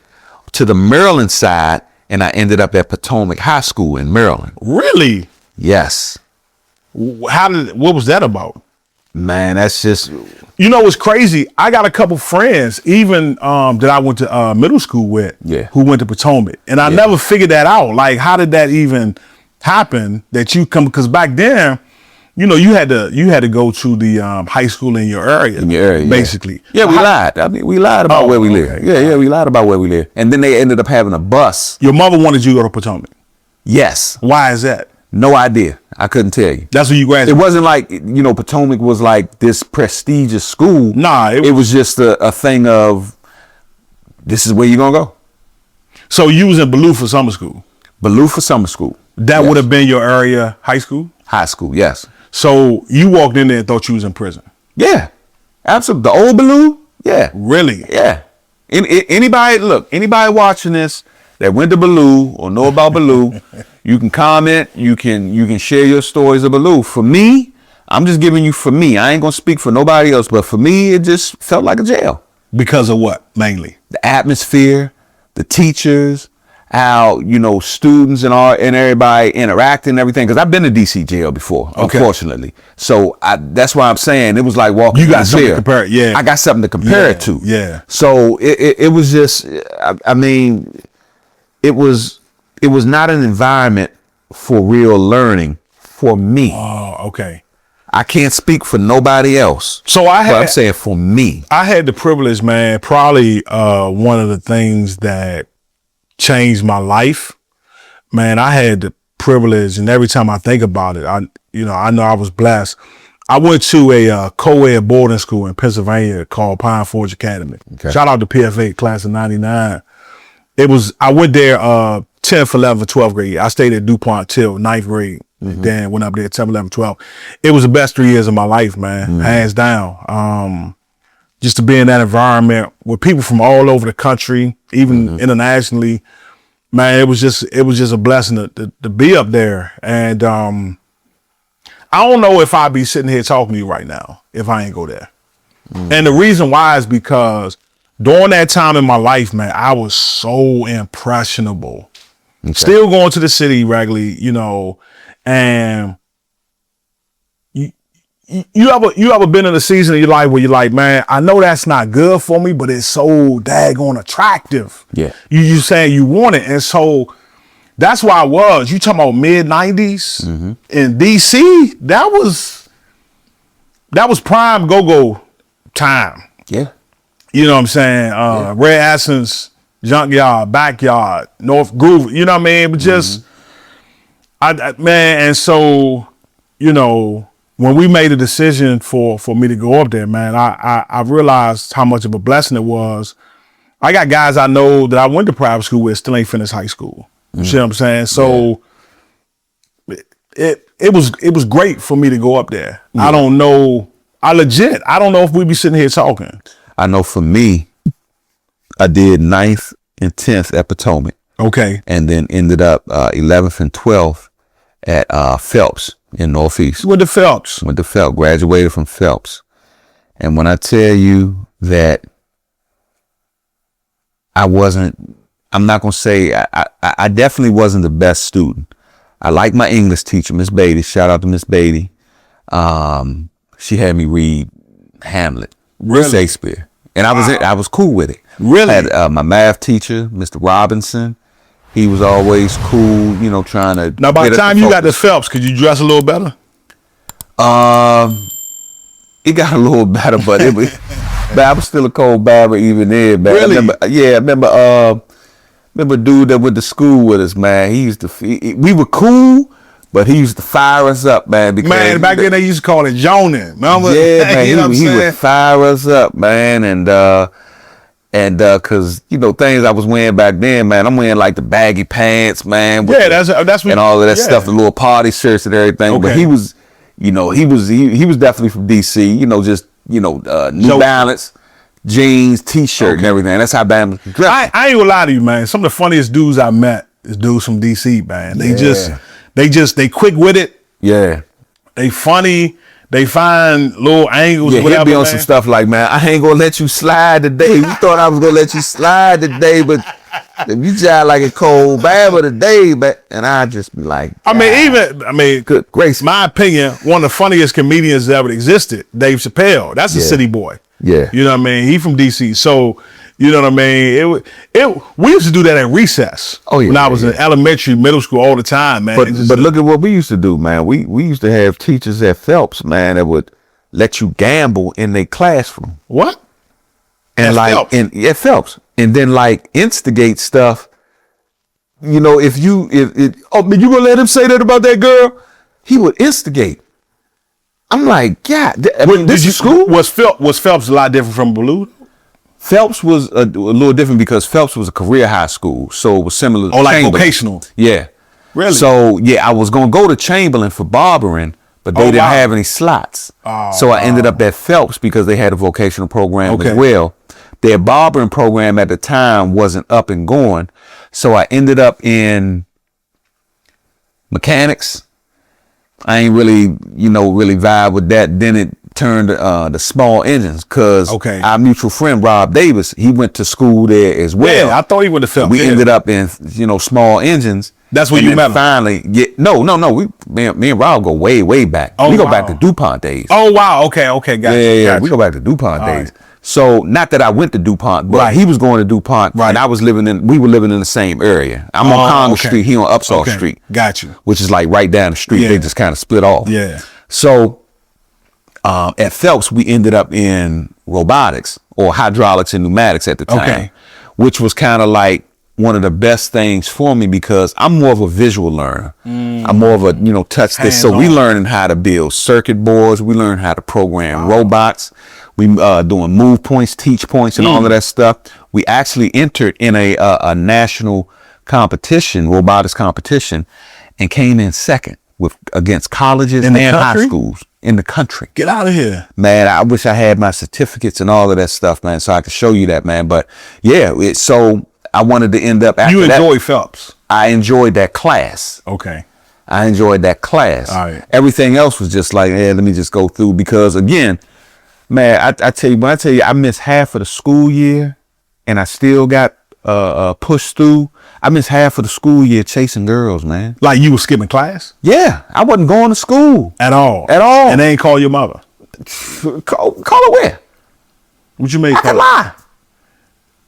to the Maryland side, and I ended up at Potomac High School in Maryland. Really? Yes. What was that about? Man, that's just. You know what's crazy? I got a couple friends, even that I went to middle school with, Yeah. who went to Potomac, and I never figured that out. Like, how did that even happen? That you come, because back then, you had to go to the high school in your area. In your area, basically. Yeah, we lied. I mean, we lied about where we live. okay. Yeah, we lied about where we live. And then they ended up having a bus. Your mother wanted you to go to Potomac. Yes. Why is that? No idea. I couldn't tell you. That's what you It graduated. wasn't like, Potomac was like this prestigious school. Nah, it was just a thing of, this is where you're going to go. So you was in Ballou for summer school. Ballou for summer school. That Yes. would have been your area high school? High school, yes. So you walked in there and thought you was in prison. Yeah. Absolutely. The old Ballou? Yeah. Really? Yeah. Anybody watching this that went to Ballou or know about Ballou, you can comment, you can share your stories of Ballou. For me, I'm just giving you for me. I ain't gonna speak for nobody else, but for me, it just felt like a jail. Because of what, mainly? The atmosphere, the teachers, how students and everybody interacting and everything. Because I've been to DC jail before, Okay. unfortunately. So that's why I'm saying it was like walking. You got in something to jail. compare it, yeah. I got something to compare it to. Yeah. So it was just. I mean, it was not an environment for real learning for me. Oh, okay. I can't speak for nobody else. So I But I'm had saying for me. I had the privilege, man, probably one of the things that changed my life. Man, I had the privilege, and every time I think about it, I know I was blessed. I went to a co-ed boarding school in Pennsylvania called Pine Forge Academy. Okay. Shout out to PFA class of 99. I went there 10th, 11th, 12th grade. I stayed at DuPont till 9th grade. Then went up there 10th, 11th, 12th. It was the best 3 years of my life, man. Hands down. Just to be in that environment with people from all over the country, even internationally, man, it was just a blessing to be up there. And I don't know if I'd be sitting here talking to you right now if I ain't go there. And the reason why is because during that time in my life, man, I was so impressionable. Okay. Still going to the city regularly, and you ever been in a season of your life where you're like, man, I know that's not good for me, but it's so daggone attractive. Yeah. You saying you want it. And so that's why I was. You talking about mid-90s in DC, that was prime go-go time. Yeah. You know what I'm saying? Red Essence, Junkyard, Backyard, North Groove, you know what I mean? But just, man, and so, when we made a decision for me to go up there, man, I realized how much of a blessing it was. I got guys I know that I went to private school with still ain't finished high school. You see what I'm saying? So it was great for me to go up there. I don't know. I don't know if we'd be sitting here talking. I know for me, I did 9th and 10th at Potomac, Okay. and then ended up 11th and 12th at Phelps in Northeast. With the Phelps. Went to Phelps, graduated from Phelps. And when I tell you that I'm not going to say, I definitely wasn't the best student. I like my English teacher, Miss Beatty. Shout out to Miss Beatty. She had me read Hamlet, Really? Shakespeare. And I was cool with it. Really? I had my math teacher, Mr. Robinson. He was always cool, trying to. Now, by get the us time to you got to focus. Phelps, could you dress a little better? It got a little better, but but I was still a cold barber even then, man. Really? I remember a dude that went to school with us, man. He used to, we were cool, but he used to fire us up, man. Because Man, back then they used to call it Jonin. Remember? yeah, man, You know what I'm he saying? would fire us up, man, and cause things I was wearing back then, man, I'm wearing like the baggy pants, man. with Yeah, the- that's what, and all of that yeah. stuff, the little party shirts and everything. But Okay. he was, he was definitely from DC. New Joke. Balance, jeans, T-shirt, and everything. That's how Bama dressed. I ain't gonna lie to you, man. Some of the funniest dudes I met is dudes from DC, man. They quick with it. Yeah. They funny. They find little angles. Yeah, whatever, he'll be on man. some stuff like, man, I ain't gonna let you slide today. You thought I was gonna let you slide today, but if you jive like a cold barber today, and I just be like, Good grace. my opinion, one of the funniest comedians that ever existed, Dave Chappelle. That's a Yeah. city boy. Yeah. You know what I mean? He from DC. So, you know what I mean? We used to do that at recess. Oh, yeah, When I was in elementary, middle school all the time, man. But It just- but look at what we used to do, man. We used to have teachers at Phelps, man, that would let you gamble in their classroom. what? And At like Phelps? at Phelps. And then like instigate stuff. If you man, you gonna let him say that about that girl? He would instigate. I'm like, God, this is school? Was Phelps a lot different from Blue? Phelps was a little different because Phelps was a career high school, so it was similar to Oh, like Chamberlain. vocational. Yeah. Really? So yeah, I was gonna go to Chamberlain for barbering, but they Oh, didn't wow. have any slots. Oh, So I ended up at Phelps because they had a vocational program Okay. as well. Their barbering program at the time wasn't up and going, so I ended up in mechanics. I ain't really, really vibe with that. Then it turned the small engines because Okay. our mutual friend Rob Davis, he went to school there as well. Yeah, I thought he went to Phelps. We Yeah. ended up in, small engines. That's where And you then met him? finally. Yeah, no. Me and Rob go way, way back. Oh, we go wow. back to DuPont days. Oh, wow. Okay, got yeah, you. yeah. Got We you. go back to DuPont All days. right. So not that I went to DuPont, but Right. he was going to DuPont, Right. and we were living in the same area. I'm on Congress okay. Street, he on Upsaw Okay, Street, got you. which is like right down the street. Yeah. They just kind of split off. Yeah. So at Phelps, we ended up in robotics or hydraulics and pneumatics at the time, Okay. which was kind of like one of the best things for me because I'm more of a visual learner. I'm more of a, touch this. So we Hands-on. learning how to build circuit boards. We learn how to program robots. We doing move points, teach points, and all of that stuff. We actually entered in a national competition, robotics competition, and came in second against colleges In the and high country? schools in the country. Get out of here. Man, I wish I had my certificates and all of that stuff, man, so I could show you that, man. But yeah, so I wanted to end up after You that. enjoy Phelps. I enjoyed that class. Okay. I enjoyed that class. All right. Everything else was just like, let me just go through because again, man, I tell you, I missed half of the school year, and I still got pushed through. I missed half of the school year chasing girls, man. Like you was skipping class? Yeah, I wasn't going to school At all. At all. And they ain't call your mother. Call her where? What you mean I call can lie.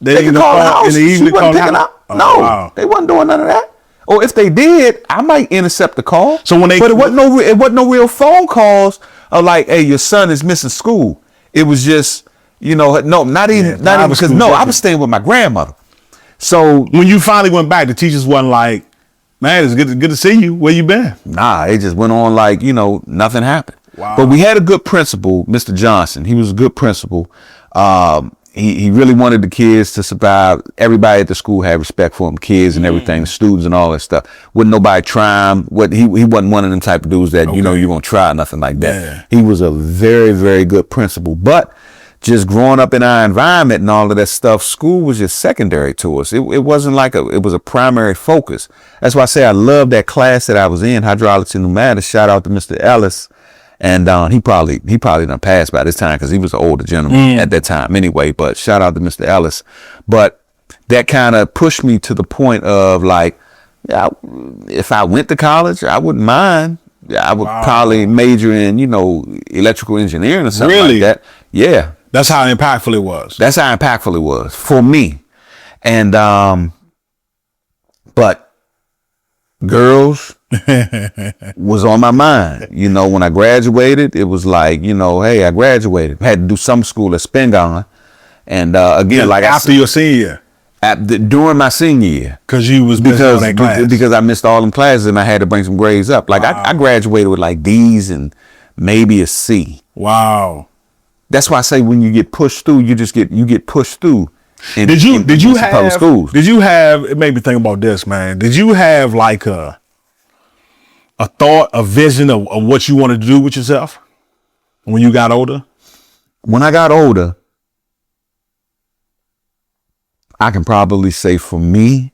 They They didn't could call the house. in the evening She wasn't call the picking house? up. Oh, No, wow. they wasn't doing none of that. Or if they did, I might intercept the call. So when they- but it wasn't no real phone calls of like, hey, your son is missing school. It was just, not even private because school I different. was staying with my grandmother. So When you finally went back, the teachers wasn't like, man, it's good to see you. Where you been? nah, it just went on like, nothing happened. Wow. But we had a good principal, Mr. Johnson. He was a good principal. He really wanted the kids to survive. Everybody at the school had respect for him, kids and everything, the students and all that stuff. Wouldn't nobody try him. He wasn't one of them type of dudes that, you're going to try nothing like that. Yeah. He was a very, very good principal. But just growing up in our environment and all of that stuff, school was just secondary to us. It wasn't like it was a primary focus. That's why I say I love that class that I was in, hydraulics and pneumatics. Shout out to Mr. Ellis. And he probably done passed by this time because he was an older gentleman at that time anyway. But shout out to Mr. Ellis. But that kind of pushed me to the point of like, yeah, if I went to college, I wouldn't mind. I would probably major in, electrical engineering or something like that. Yeah. That's how impactful it was. That's how impactful it was for me. And, but girls was on my mind. When I graduated, it was like, hey, I graduated. Had to do some school at Spingarn. And, again, like after your senior year. During my senior year, because you was missing all that class. Because I missed all them classes and I had to bring some grades up. Like I graduated with like D's and maybe a C. Wow. That's why I say when you get pushed through, you get pushed through. Did you have public schools? Did you have? It made me think about this, man. Did you have like a thought, a vision of what you wanted to do with yourself when you got older? When I got older, I can probably say for me,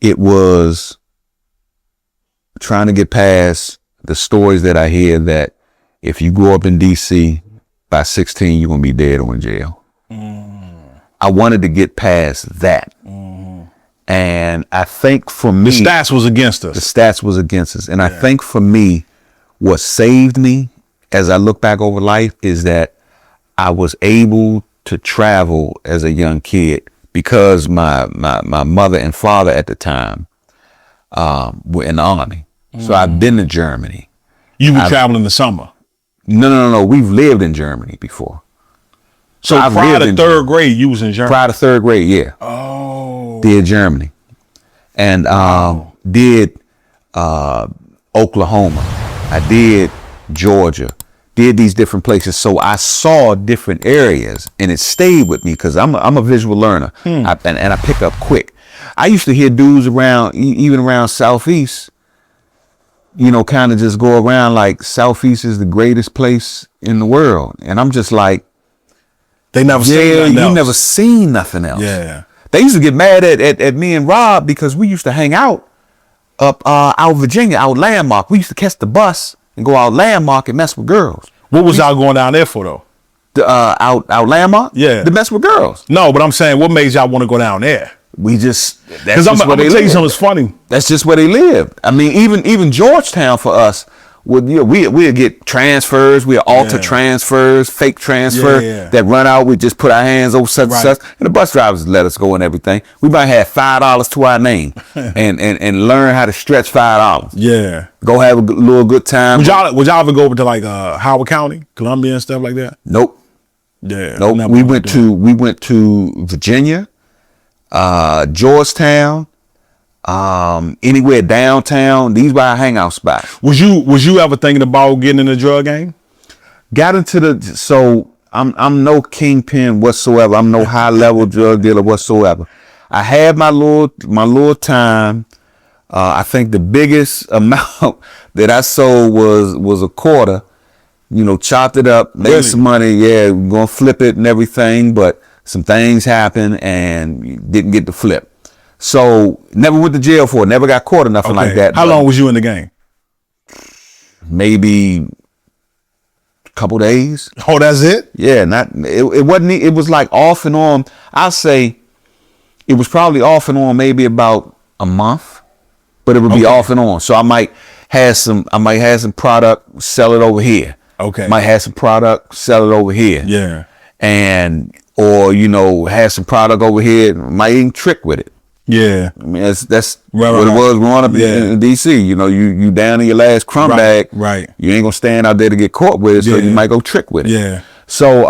it was trying to get past the stories that I hear that if you grow up in DC, by 16, you're going to be dead or in jail. I wanted to get past that. And I think for me, the stats was against us. The stats was against us. And I think for me, what saved me as I look back over life is that I was able to travel as a young kid. Because my mother and father at the time were in the army. So I've been to Germany. You were traveling in the summer? No. We've lived in Germany before. So prior to third grade, you was in Germany? Prior to third grade, yeah. Oh. Did Germany. And did Oklahoma. I did Georgia. Did these different places, so I saw different areas, and it stayed with me because I'm a visual learner, and I pick up quick. I used to hear dudes around, even around Southeast, kind of just go around like Southeast is the greatest place in the world, and I'm just like, they never seen nothing else. You never seen nothing else. Yeah, they used to get mad at me and Rob because we used to hang out up out Virginia, out Landmark. We used to catch the bus and go out Landmark and mess with girls. What was y'all going down there for though? Out Landmark? Yeah. To mess with girls. No, but I'm saying, what made y'all want to go down there? Because I'm gonna tell you something funny. That's just where they lived. I mean, even Georgetown for us, we'd get transfers, we'd alter transfers, fake transfer that run out. We just put our hands over such and such, and the bus drivers let us go and everything. We might have $5 to our name, and learn how to stretch $5. Yeah, go have a little good time. Would y'all ever go over to like Howard County, Columbia, and stuff like that? Nope. Yeah. Nope. We went to Virginia, Georgetown. Anywhere downtown, these were our hangout spots. Was you ever thinking about getting in the drug game? So I'm no kingpin whatsoever. I'm no high level drug dealer whatsoever. I had my little time. I think the biggest amount that I sold was a quarter. Chopped it up, made some money. Yeah, we're gonna flip it and everything, but some things happened and didn't get to flip. So never went to jail for it. Never got caught or nothing like that. How long was you in the game? Maybe a couple days. Oh, that's it? Yeah, it wasn't. It was like off and on. I'll say it was probably off and on maybe about a month, but it would be off and on. So I might have some product, sell it over here. Okay. Might have some product, sell it over here. Yeah. Or have some product over here, might even trick with it. Yeah, I mean that's what it was growing up in DC. You down in your last crumb bag. Right. You ain't gonna stand out there to get caught with it, so you might go trick with it. Yeah. So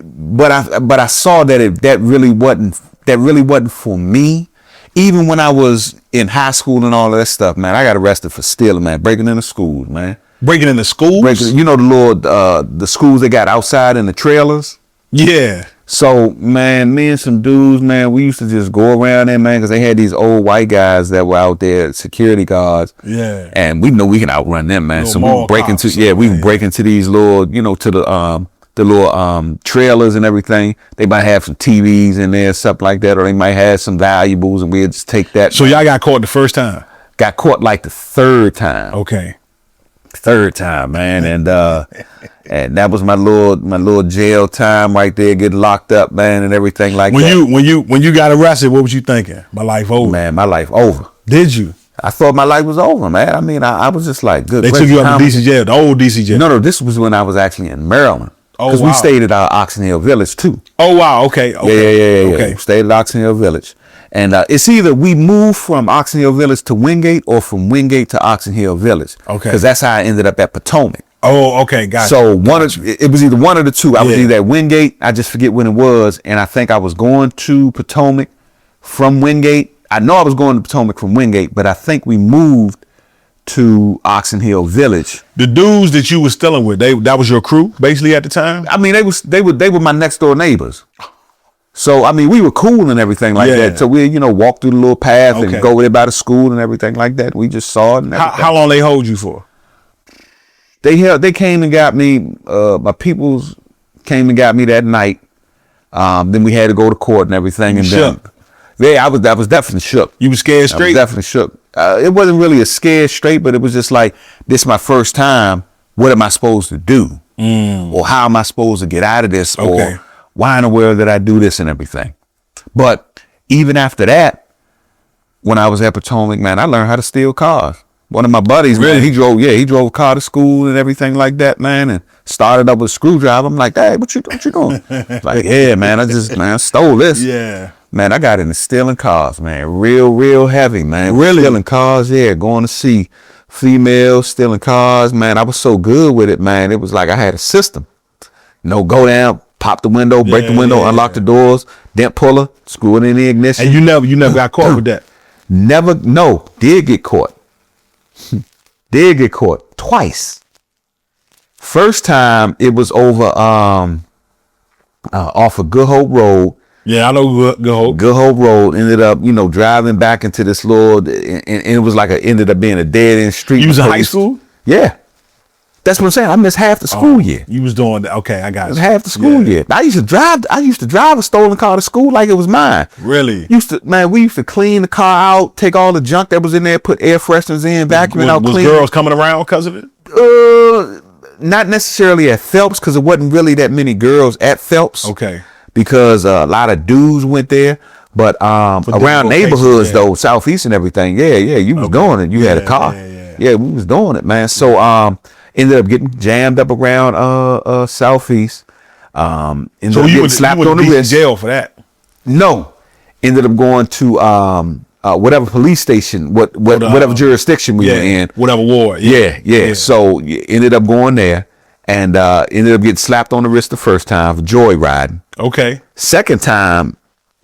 but I saw that that really wasn't for me. Even when I was in high school and all of that stuff, man, I got arrested for stealing, man, breaking into schools, man. Breaking into schools? The schools they got outside in the trailers. Yeah. So, man, me and some dudes, man, we used to just go around there, man, because they had these old white guys that were out there, security guards. Yeah. And we know we can outrun them, man. So we break into these little, to trailers and everything. They might have some TVs in there, stuff like that, or they might have some valuables, and we'd just take that. So y'all got caught the first time? Got caught like the third time. Okay. Third time, man, and that was my little jail time right there, getting locked up, man, and everything like that. When you got arrested, what was you thinking? My life over. Man, my life over. Did you? I thought my life was over, man. I mean, I was just like, good. They took you up to DC jail, the old DC jail. No, this was when I was actually in Maryland. Oh, because we stayed at Oxon Hill Village too. Oh wow, okay. Yeah. Okay. We stayed at Oxon Hill Village, and it's either we moved from Oxon Hill Village to Wingate or from Wingate to Oxon Hill Village. Okay. Because that's how I ended up at Potomac. Oh, okay, got So it was either one of the two. I was either at Wingate, I just forget when it was, and I think I was going to Potomac from Wingate. I know I was going to Potomac from Wingate, but I think we moved to Oxon Hill Village. The dudes that you was stealing with, that was your crew basically at the time? I mean, they were my next door neighbors. So I mean, we were cool and everything like that. So we, walk through the little path and go there by the school and everything like that. We just saw it. And how long they hold you for? They came and got me. My peoples came and got me that night. Then we had to go to court and everything. And shook? I was definitely shook. You was scared straight? I was definitely shook. It wasn't really a scared straight, but it was just like, this is my first time. What am I supposed to do? Or how am I supposed to get out of this? Okay. Or why in the world did I do this and everything? But even after that, when I was at Potomac, man, I learned how to steal cars. One of my buddies, really? Man, he drove a car to school and everything like that, man, and started up with a screwdriver. I'm like, hey, what you doing? Like, yeah, man, I stole this. Yeah. Man, I got into stealing cars, man. Real heavy, man. Really? Stealing cars, yeah. Going to see females, stealing cars, man. I was so good with it, man. It was like I had a system. Go down, pop the window, break the window, unlock the doors, dent puller, screw it in the ignition. And you never got caught with that? Did get caught. Did get caught twice. First time it was over off of Good Hope Road. Yeah, I know Good Hope. Good Hope Road. Ended up, driving back into this little, and it was like ended up being a dead end street. You was in high school? Yeah. That's what I'm saying. I missed half the school year. You was doing that. Okay, I got you. Half the school year. I used to drive a stolen car to school like it was mine. Really? We used to clean the car out, take all the junk that was in there, put air fresheners in, vacuum it out, clean. Was girls coming around because of it? Not necessarily at Phelps, because it wasn't really that many girls at Phelps. Okay. Because a lot of dudes went there. But around neighborhoods though, Southeast and everything, you was doing it. You had a car. Yeah, we was doing it, man. So ended up getting jammed up around Southeast. So you went slapped on the wrist. Jail for that? No, ended up going to whatever police station, whatever jurisdiction we were in, whatever ward. Yeah. So ended up going there, and ended up getting slapped on the wrist the first time for joyriding. Okay. Second time,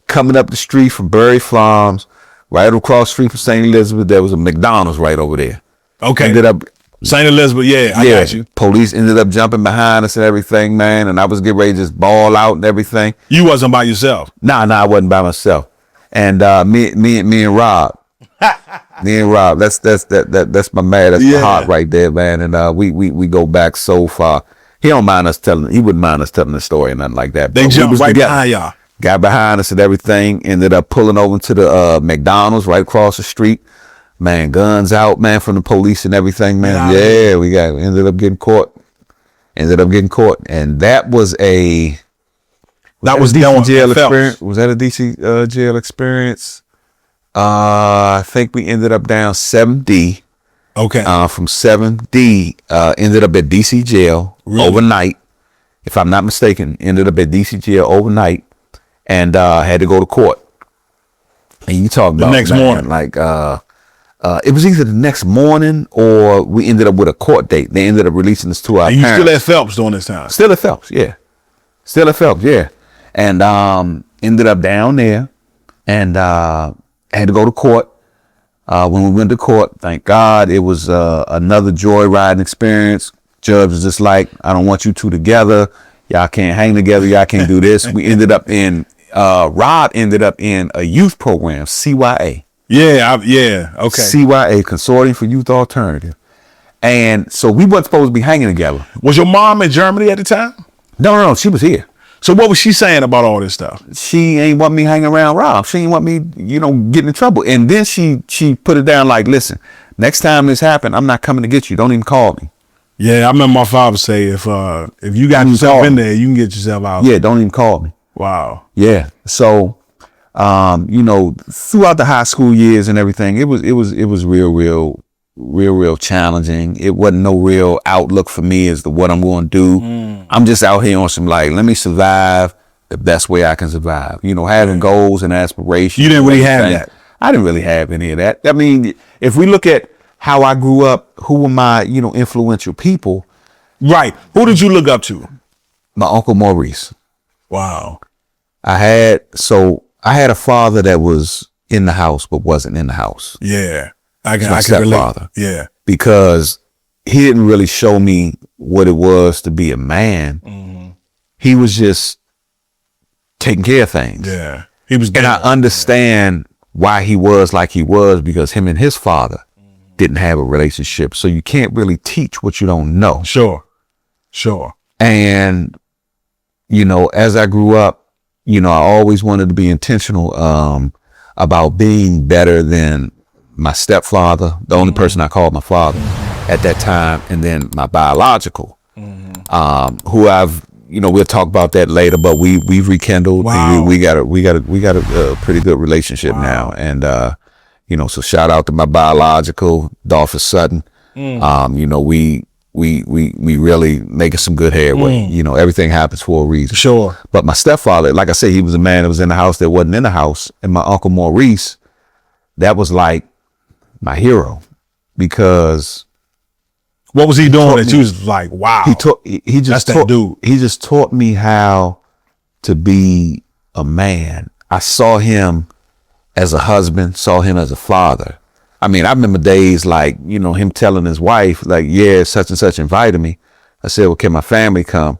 coming up the street from Berry Farms, right across the street from St. Elizabeth, there was a McDonald's right over there. Okay. Ended up St. Elizabeth, I got you. Police ended up jumping behind us and everything, man, and I was getting ready to just ball out and everything. You wasn't by yourself? Nah, I wasn't by myself. And me and Rob. Me and Rob, that's my man, that's my heart right there, man. And we go back so far. He wouldn't mind us telling the story or nothing like that. They jumped right behind y'all. Got behind us and everything, ended up pulling over to the McDonald's right across the street. Man, guns out, man, from the police and everything, man. Ended up getting caught. And that was DC jail experience. Was that a DC jail experience? I think we ended up down 7D. Okay. From 7D, ended up at DC jail overnight. If I'm not mistaken, ended up at DC jail overnight, and had to go to court. And you talk about the next morning, like it was either the next morning or we ended up with a court date. They ended up releasing us to our parents. And you still at Phelps during this time? Still at Phelps, yeah. Still at Phelps, yeah. And ended up down there and had to go to court. When we went to court, thank God, it was another joyriding experience. Judge was just like, I don't want you two together. Y'all can't hang together. Y'all can't do this. We ended up in, Rob ended up in a youth program, CYA. Yeah, okay. CYA, Consortium for Youth Alternative. And so we weren't supposed to be hanging together. Was your mom in Germany at the time? No, she was here. So what was she saying about all this stuff? She ain't want me hanging around Rob. She ain't want me, getting in trouble. And then she put it down like, listen, next time this happened, I'm not coming to get you. Don't even call me. Yeah, I remember my father say, if you got yourself in there, you can get yourself out. Yeah, don't even call me. Wow. Yeah. So, throughout the high school years and everything, it was real challenging. It wasn't no real outlook for me as to what I'm going to do. I'm just out here on some like, let me survive the best way I can survive. Having goals and aspirations. You didn't really have that. I didn't really have any of that. I mean, if we look at how I grew up, who were my, influential people. Right. Who did you look up to? My Uncle Maurice. Wow. I had a father that was in the house but wasn't in the house. Yeah. I My can stepfather. relate. Yeah. Because he didn't really show me what it was to be a man. Mm-hmm. He was just taking care of things. Yeah. He was. And I understand why he was like he was, because him and his father didn't have a relationship. So you can't really teach what you don't know. Sure. And, as I grew up, I always wanted to be intentional about being better than my stepfather, the only person I called my father at that time, and then my biological, who I've, we'll talk about that later, but we've rekindled. Wow. We got a pretty good relationship now, and so shout out to my biological, Dolphin Sutton. We really making some good headway. Everything happens for a reason. Sure. But my stepfather, like I said, he was a man that was in the house that wasn't in the house, and my Uncle Maurice, that was like my hero, because what was he doing that you was like, wow? He just that dude. He just taught me how to be a man. I saw him as a husband, saw him as a father. I mean, I remember days like, him telling his wife, like, yeah, such and such invited me. I said, well, can my family come?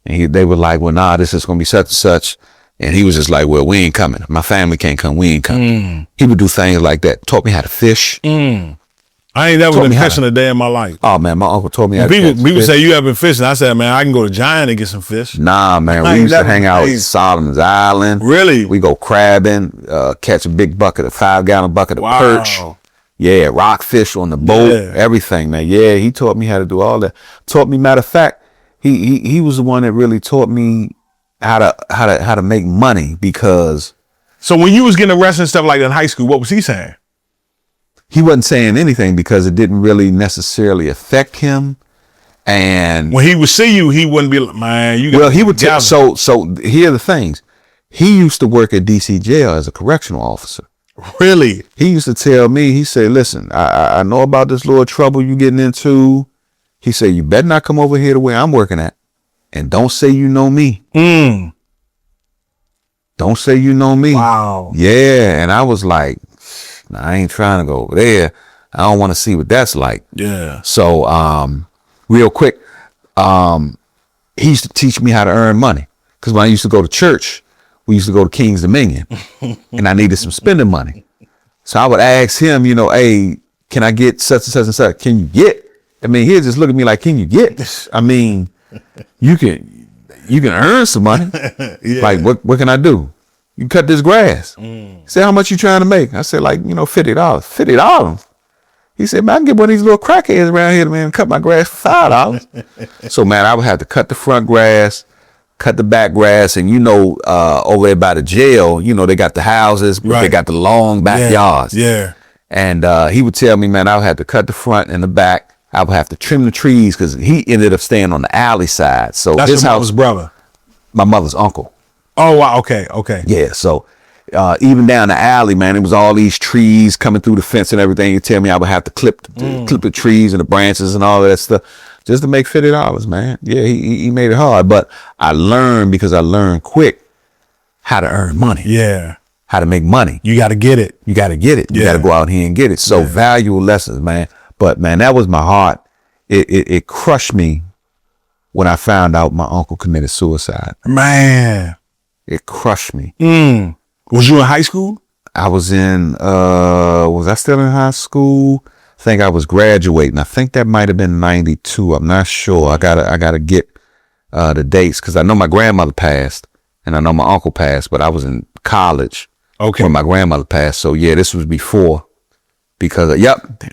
And they were like, well, nah, this is going to be such and such. And he was just like, well, we ain't coming. My family can't come. We ain't coming. He would do things like that. Taught me how to fish. I ain't never been fishing a day in my life. Oh, man, my uncle taught me how to fish. People say, you have been fishing. I said, man, I can go to Giant and get some fish. Nah, man, we used to hang out at Solomon's Island. Really? We go crabbing, catch a big bucket, a 5-gallon bucket of perch. Yeah, rockfish on the boat, everything, man. Yeah, he taught me how to do all that. Taught me, matter of fact, he was the one that really taught me how to make money, because. So when you was getting arrested and stuff like that in high school, what was he saying? He wasn't saying anything because it didn't really necessarily affect him. And when he would see you, he wouldn't be like, man, you got. Well, he would tell. So here are the things. He used to work at DC jail as a correctional officer. Really? He used to tell me, he said, listen, I know about this little trouble you getting into. He said, you better not come over here to where I'm working at. And don't say you know me. Don't say you know me. Wow. Yeah. And I was like, nah, I ain't trying to go over there. I don't want to see what that's like. Yeah. So, real quick, he used to teach me how to earn money. Because when I used to go to church, we used to go to King's Dominion, and I needed some spending money. So I would ask him, hey, can I get such and such and such? Can you get? I mean, he'd just look at me like, can you get this? I mean, you can earn some money. Yeah. Like, what can I do? You cut this grass. He said, how much you trying to make? I said, like, $50. $50? He said, man, I can get one of these little crackheads around here, man, and cut my grass for $5. So, man, I would have to cut the front grass, cut the back grass, and over there by the jail, they got the houses, but they got the long backyards. Yeah. And he would tell me, man, I would have to cut the front and the back. I would have to trim the trees, because he ended up staying on the alley side. So that's his your house, mother's brother. My mother's uncle. Oh, wow. Okay. Yeah. So even down the alley, man, it was all these trees coming through the fence and everything. You tell me I would have to clip the trees and the branches and all that stuff just to make $50, man. Yeah, he made it hard, but I learned, because I learned quick how to earn money. Yeah. How to make money. You got to get it. You got to get it. You got to go out here and get it. So valuable lessons, man. But man, that was my heart. It crushed me when I found out my uncle committed suicide. Man. It crushed me. Was you in high school? I was was I still in high school? I think I was graduating. I think that might have been 92. I'm not sure. I gotta get the dates because I know my grandmother passed and I know my uncle passed, but I was in college when my grandmother passed. So yeah, this was before because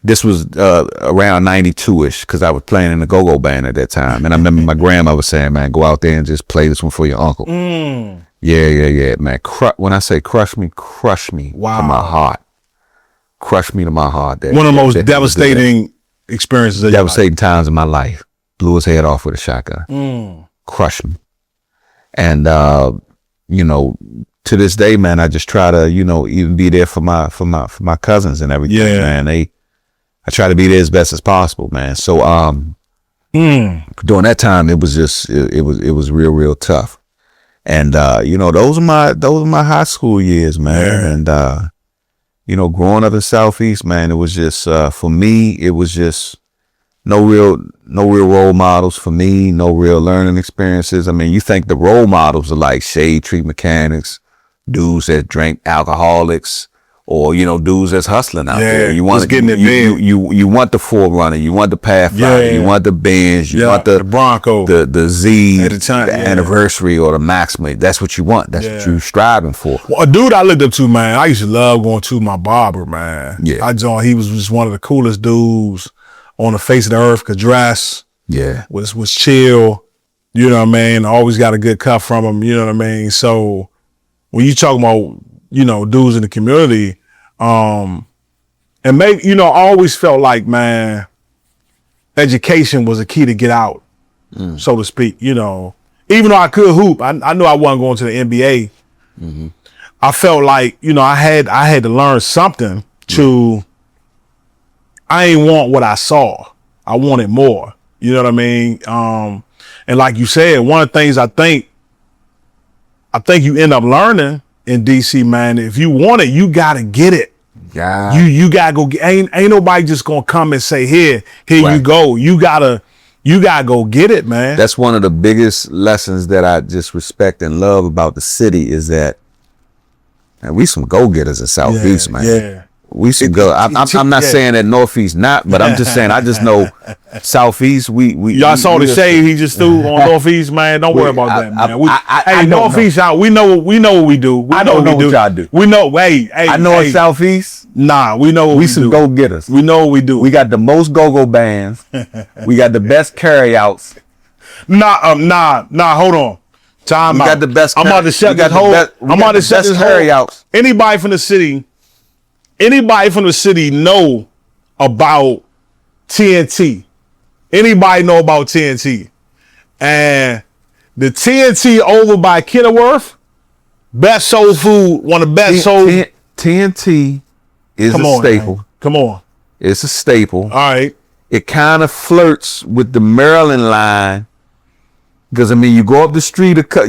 this was around 92-ish because I was playing in the go-go band at that time. And I remember my grandmother saying, man, go out there and just play this one for your uncle. Yeah, man. When I say crush me to my heart. Crush me to my heart. One of the most devastating experiences of devastating times in my life. Blew his head off with a shotgun. Crushed me. And you know, to this day, man, I just try to, you know, even be there for my cousins and everything, man. I try to be there as best as possible, man. So during that time it was just it was real tough. And you know, those are my high school years, man. And you know, growing up in Southeast, man, it was just for me, it was just no real role models for me, no real learning experiences. I mean, you think the role models are like shade tree mechanics, dudes that drink alcoholics, or you know, dudes that's hustling out there. You want getting it big. You want the 4Runner, you want the Pathfinder, you want the Benz, you want the Bronco, the Z, at the time, the Anniversary, or the Maxima. That's what you want. That's what you're striving for. Well, a dude I looked up to, man, I used to love going to my barber, man. He was just one of the coolest dudes on the face of the earth. Could dress, was chill. You know what I mean? Always got a good cut from him. You know what I mean? So when you talk about, you know, dudes in the community, and maybe, you know, I always felt like, man, education was a key to get out, so to speak. You know, even though I could hoop, I knew I wasn't going to the NBA. I felt like, you know, I had to learn something to. I ain't want what I saw. I wanted more. You know what I mean? And like you said, one of the things I think you end up learning in DC, man, if you want it, you gotta get it. You gotta go get, ain't nobody just gonna come and say, here you go. You gotta go get it, man. That's one of the biggest lessons that I just respect and love about the city is that, man, we some go-getters in Southeast, man. We should go. I'm not saying that Northeast not, but I'm just saying I just know Southeast. Y'all saw the shade he just threw on Northeast, man. Don't worry about that, man. Northeast out. We know what we do. I don't know what y'all do. We know. Hey, I know in Southeast. Nah, we know what we do. We some go getters. We know what we do. We got the most go-go bands. We got the best carryouts. Nah. Hold on. Time out. We got the best. I'm about to shut this whole. I'm about to shut this carryouts. Anybody from the city know about TNT. Anybody know about TNT? And the TNT over by Kenilworth, best soul food, one of the best soul. TNT is a staple. Man. Come on. It's a staple. All right. It kind of flirts with the Maryland line. Because I mean, you go up the street, you go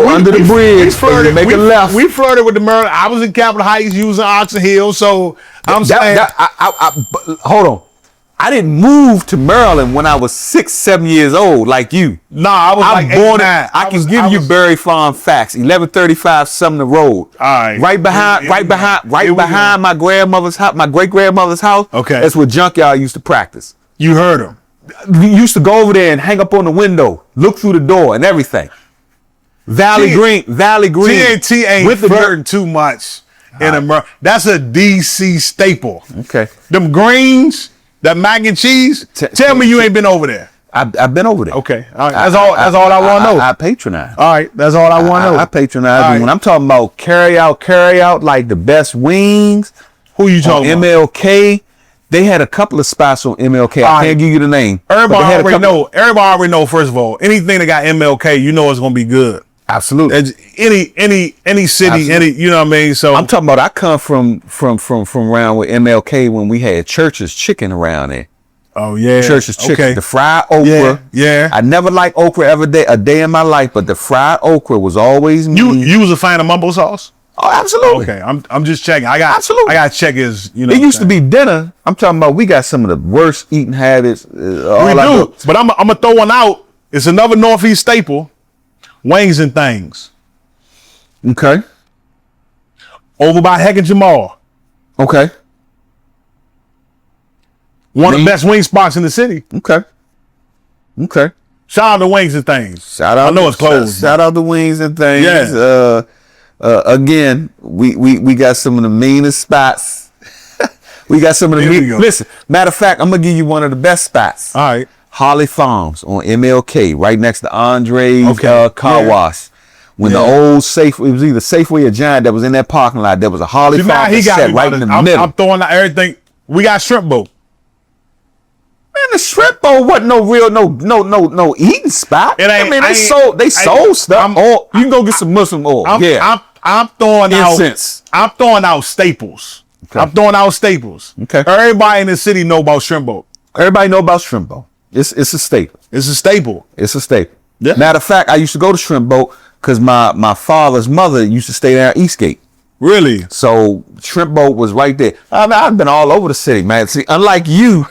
under the bridge, and you make a left. We flirted with the Maryland. I was in Capitol Heights, you was in Oxon Hill, so I'm saying. Hold on, I didn't move to Maryland when I was 6-7 years old, like you. Nah, I was like born. I can give you Berry Farm facts. 1135 Sumner Road. All right. Right behind my grandmother's house, my great grandmother's house. Okay. That's where Junkyard used to practice. You heard him. We used to go over there and hang up on the window, look through the door and everything. Valley Green. TNT ain't flirting too much in America. That's a DC staple. Okay. Them greens, that mac and cheese. Tell me you ain't been over there. I've been over there. Okay. All right. That's all I want to know. I patronize. All right. That's all I want to know. I patronize. Right. When I'm talking about carry out like the best wings. Who you talking about? MLK. They had a couple of spots on MLK. I can't give you the name. Everybody already know, first of all, anything that got MLK, you know it's going to be good. Absolutely. Any city, you know what I mean? So I'm talking about I come from around with MLK when we had Church's Chicken around there. Oh yeah. Church's Chicken. Okay. The fried okra. Yeah. I never liked okra a day in my life, but the fried okra was always me. You was a fan of mumbo sauce? Oh, absolutely. Okay, I'm just checking. I got to check his. You know, it used to be dinner. I'm talking about we got some of the worst eating habits. We do, but I'm gonna throw one out. It's another Northeast staple: wings and things. Okay. Over by Heck and Jamal. Okay. One of the best wing spots in the city. Okay. Shout out to Wings and Things. Shout out. I know it's closed. Shout out to Wings and Things. Yeah. Again, we got some of the meanest spots. We got some of the Here we go. Listen, matter of fact, I'm gonna give you one of the best spots. All right. Holly Farms on MLK, right next to Andre's Okay. car Yeah. wash. When the Yeah. old Safeway, it was either Safeway or Giant that was in that parking lot. There was a Holly See, now Farms he got set me right about in it. the middle. I'm throwing out everything. We got shrimp bowl. Man, the shrimp bowl wasn't no real no eating spot. It ain't- I mean, I they ain't- sold stuff. Or you can go get some Muslim oil. I'm throwing Incense. out. I'm throwing out staples. Okay. I'm throwing out staples. Okay. Everybody in the city know about shrimp bowl. Everybody know about shrimp bowl. It's a staple. It's a staple. It's a staple. Yeah. Matter of fact, I used to go to shrimp bowl because my father's mother used to stay there at Eastgate. Really? So shrimp boat was right there. I mean, I've been all over the city, man. See, unlike you,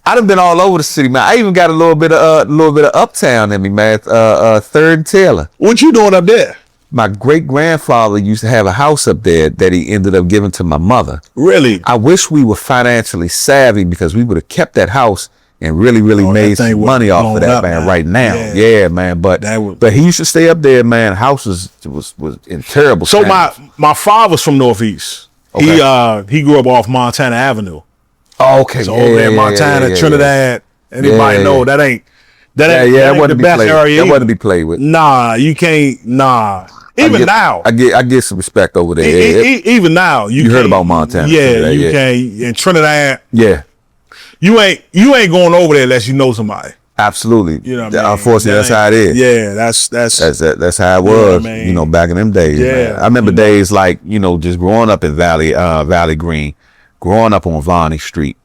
I done been all over the city, man. I even got a little bit of uptown in me, man. Third and Taylor. What you doing up there? My great grandfather used to have a house up there that he ended up giving to my mother. Really? I wish we were financially savvy because we would have kept that house and really Oh, that made thing some would money have off of blown that, up, man, man. right now. Yeah. Yeah, man. But That would- but he used to stay up there, man. House was in terrible So standards. my father's from Northeast. Okay. He grew up off Montana Avenue. Oh, okay. So over there, Montana, Trinidad. Anybody Yeah, know yeah. that ain't that Yeah, ain't, yeah, that that ain't wasn't the to be best played. area. That either. wasn't to be played with. Nah, you can't. Nah. Even now. I get some respect over there. Even now, you heard can't- about Montana, Yeah, Trinidad, you yeah. can't. In Trinidad, Yeah, you ain't going over there unless you know somebody. absolutely. You know what I mean? Unfortunately, that's how it is. Yeah, that's That's how it You know what I was. mean? You know, back in them days. Yeah, man. I remember days like just growing up in Valley Green, growing up on Vonnie Street,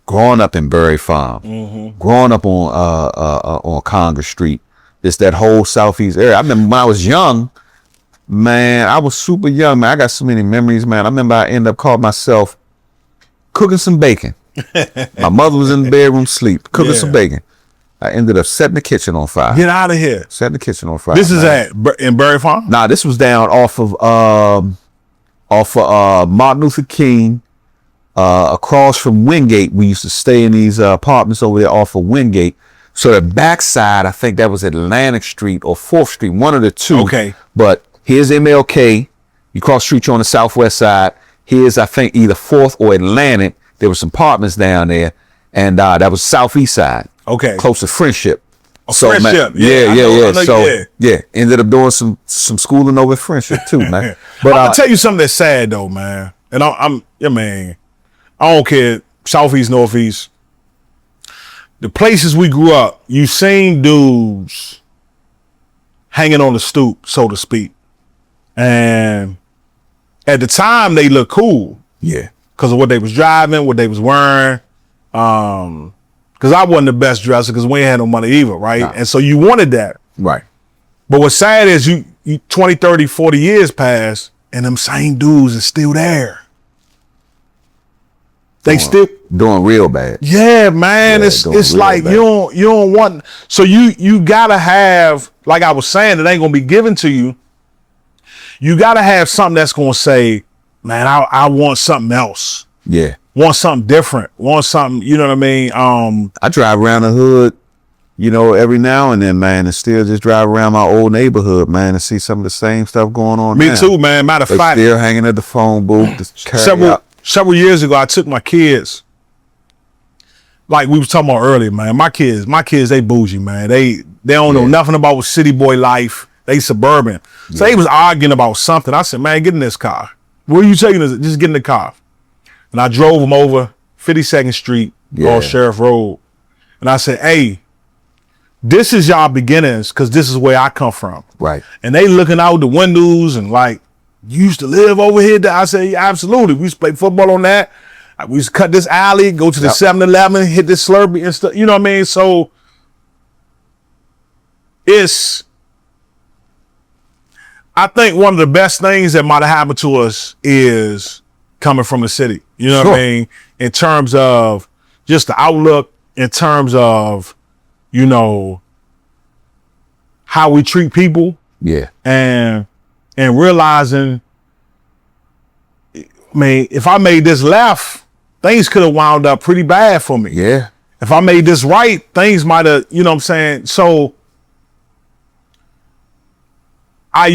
growing up in Bury Farm, Mm-hmm. growing up on Congress Street. It's that whole southeast area. I remember when I was young, man. I was super young, man. I got so many memories, man. I remember I ended up calling myself cooking some bacon. My mother was in the bedroom asleep, cooking Yeah. some bacon. I ended up setting the kitchen on fire. Get out of here. Setting the kitchen on fire. This is man. in Bury Farm. Nah, this was down off of Martin Luther King, across from Wingate. We used to stay in these apartments over there off of Wingate. So the backside, I think that was Atlantic Street or 4th Street, one of the two. Okay. But here's MLK. You cross the street, you're on the southwest side. Here's, I think, either 4th or Atlantic. There were some apartments down there. And that was southeast side. Okay. Close to Friendship. Friendship. Yeah, I yeah, know- yeah. I know- So yeah. ended up doing some schooling over at Friendship too, man. But I'm gonna tell you something that's sad though, man. And I'm yeah, man. I don't care. Southeast, Northeast. The places we grew up, you seen dudes hanging on the stoop, so to speak. And at the time they looked cool yeah, because of what they was driving, what they was wearing. Because I wasn't the best dresser because we ain't had no money either, right? Nah. And so you wanted that. right. But what's sad is you 20, 30, 40 years pass and them same dudes is still there. They still, Doing real bad. yeah, man. Yeah, it's doing real like bad. you don't want. So you gotta have, like I was saying, it ain't gonna be given to you. You gotta have something that's gonna say, man, I want something else. Yeah. Want something different. Want something. You know what I mean? I drive around the hood, every now and then, man, and still just drive around my old neighborhood, man, and see some of the same stuff going on Me now. too, man. Matter of They fact, still hanging at the phone booth. to carry out. several years ago, I took my kids. Like we was talking about earlier, man. My kids, they bougie, man. They don't know nothing about city boy life. They suburban. So they was arguing about something. I said, man, get in this car. Where are you taking us? Just get in the car. And I drove them over 52nd Street or Sheriff Road. And I said, hey, this is y'all beginnings because this is where I come from. Right. And they looking out the windows and like, you used to live over here? I said, yeah, absolutely. We used to play football on that. We used to cut this alley, go to the 7-Eleven, hit this Slurpee and stuff. You know what I mean? So I think one of the best things that might have happened to us is coming from the city. You know what I mean? In terms of just the outlook, in terms of, how we treat people. Yeah. And realizing, I mean, if I made this left, things could have wound up pretty bad for me. Yeah. If I made this right, things might have, you know what I'm saying? So I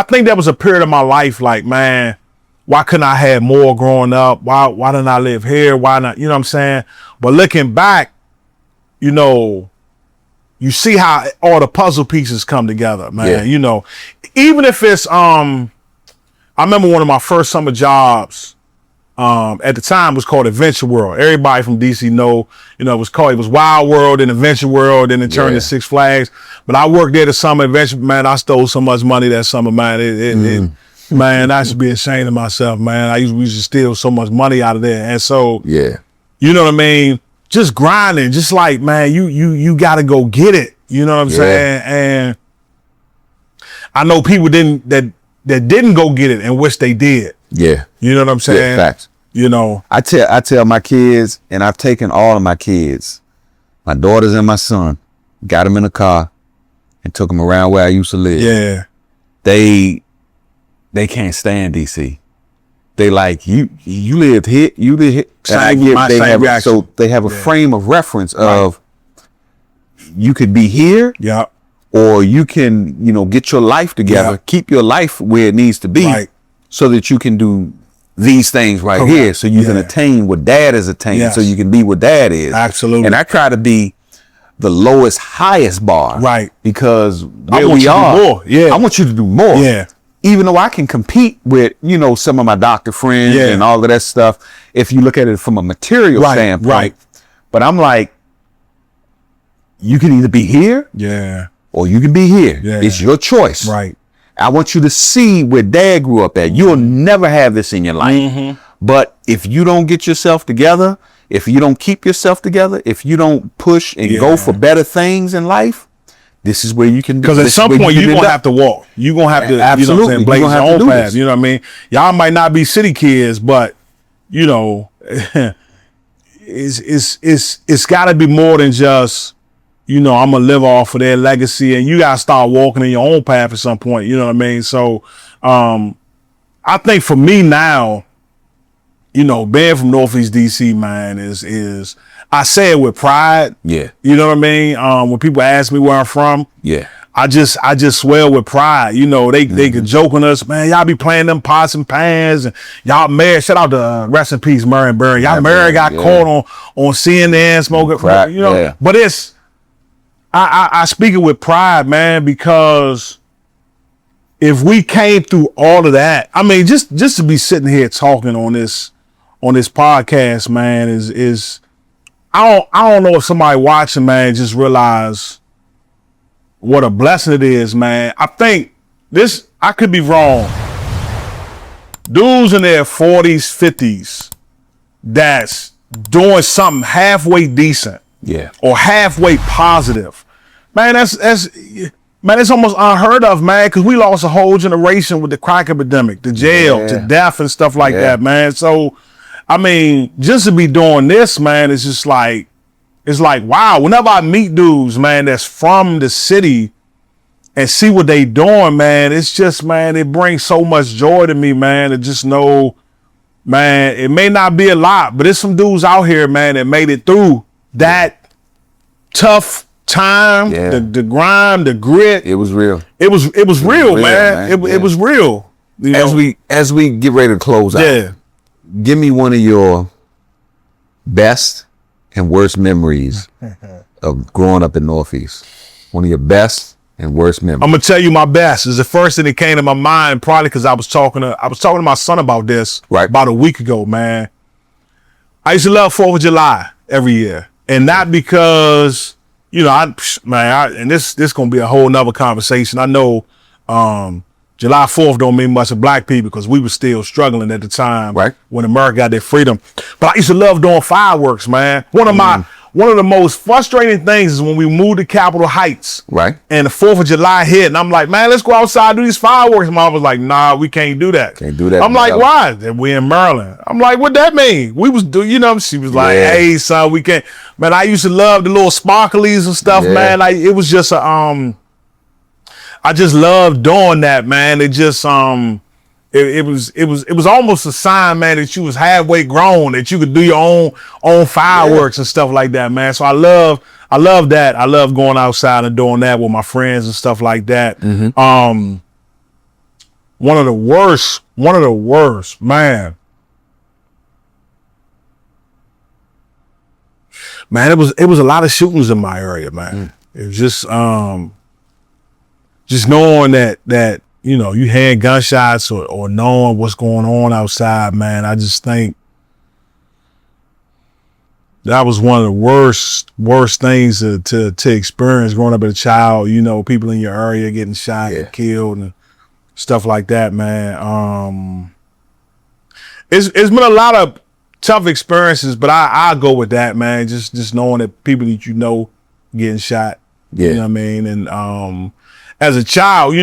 think that was a period of my life, like, man, why couldn't I have more growing up? Why didn't I live here? Why not? You know what I'm saying? But looking back, you know, you see how all the puzzle pieces come together, man. Yeah. You know, even if it's I remember one of my first summer jobs at the time was called Adventure World. Everybody from DC know, you know, it was Wild World and Adventure World, and it turned to Six Flags. But I worked there the summer Adventure, man. I stole so much money that summer, man. Man, I should be ashamed of myself, man. We used to steal so much money out of there. And so, you know what I mean? Just grinding, just like, man, you got to go get it. You know what I'm saying? And I know people that didn't go get it and wish they did. Yeah. You know what I'm saying? Yeah, facts. You know, I tell my kids, and I've taken all of my kids, my daughters and my son, got them in a car and took them around where I used to live. Yeah. They can't stand DC. They like, you lived here, you live here. So they have a frame of reference of you could be here. Yeah. Or you can, you know, get your life together, keep your life where it needs to be, so that you can do these things here, so you can attain what dad has attained, so you can be what dad is. Absolutely. And I try to be the lowest, highest bar, because where we are, I want you to do more. Yeah. Even though I can compete with, you know, some of my doctor friends and all of that stuff, if you look at it from a material standpoint. But I'm like, you can either be here, or you can be here. It's your choice. I want you to see where dad grew up at. You'll never have this in your life. But if you don't get yourself together, if you don't keep yourself together, if you don't push and go for better things in life, this is where you can. Because at some point you're gonna have to walk. You're gonna have to, absolutely, you know, blaze your own path. You know what I mean? Y'all might not be city kids, but you know, it's got to be more than just, you know, I'm gonna live off of their legacy, and you gotta start walking in your own path at some point. You know what I mean? So, I think for me now, you know, being from Northeast DC, man, is I say it with pride. Yeah. You know what I mean? When people ask me where I'm from, I just swear with pride. You know, they could joke on us, man, y'all be playing them pots and pans, and y'all married. Shout out to rest in peace, Marion Barry. Y'all married got caught on CNN smoking crack, you know. But it's I speak it with pride, man, because if we came through all of that, I mean, just to be sitting here talking on this podcast, man, is I don't know if somebody watching, man, just realize what a blessing it is, man. I think I could be wrong. Dudes in their 40s, 50s that's doing something halfway decent. Or halfway positive. Man, it's almost unheard of, man, because we lost a whole generation with the crack epidemic, the jail, to death and stuff like that, man. So, I mean, just to be doing this, man, it's just like, it's like, wow. Whenever I meet dudes, man, that's from the city and see what they doing, man, it's just, man, it brings so much joy to me, man, to just know, man, it may not be a lot, but there's some dudes out here, man, that made it through that tough time, the grind, the grit. It was real. It was real, man. It was real. As we get ready to close out, give me one of your best and worst memories of growing up in Northeast. One of your best and worst memories. I'm gonna tell you my best. It's the first thing that came to my mind, probably because I was talking to my son about this about a week ago, man. I used to love 4th of July every year. And not because, you know, and this gonna be a whole nother conversation. I know July 4th don't mean much to black people because we were still struggling at the time when America got their freedom. But I used to love doing fireworks, man. One of the most frustrating things is when we moved to Capitol Heights. And the 4th of July hit, and I'm like, man, let's go outside and do these fireworks. Mom was like, nah, we can't do that. Can't do that. I'm like, why? We in Maryland. I'm like, what that mean? We was you know, she was like, hey, son, we can't. Man, I used to love the little sparklies and stuff, man. Like, it was just I just loved doing that, man. It just it was almost a sign, man, that you was halfway grown, that you could do your own fireworks and stuff like that, man. So I love I love that. I love going outside and doing that with my friends and stuff like that. One of the worst, man. Man, it was a lot of shootings in my area, man. It was just knowing that you hearing gunshots or knowing what's going on outside, man. I just think that was one of the worst things to experience growing up as a child. People in your area getting shot and killed and stuff like that, man. It's been a lot of tough experiences, but I go with that, man. Just knowing that people that getting shot. Yeah. You know what I mean? And as a child,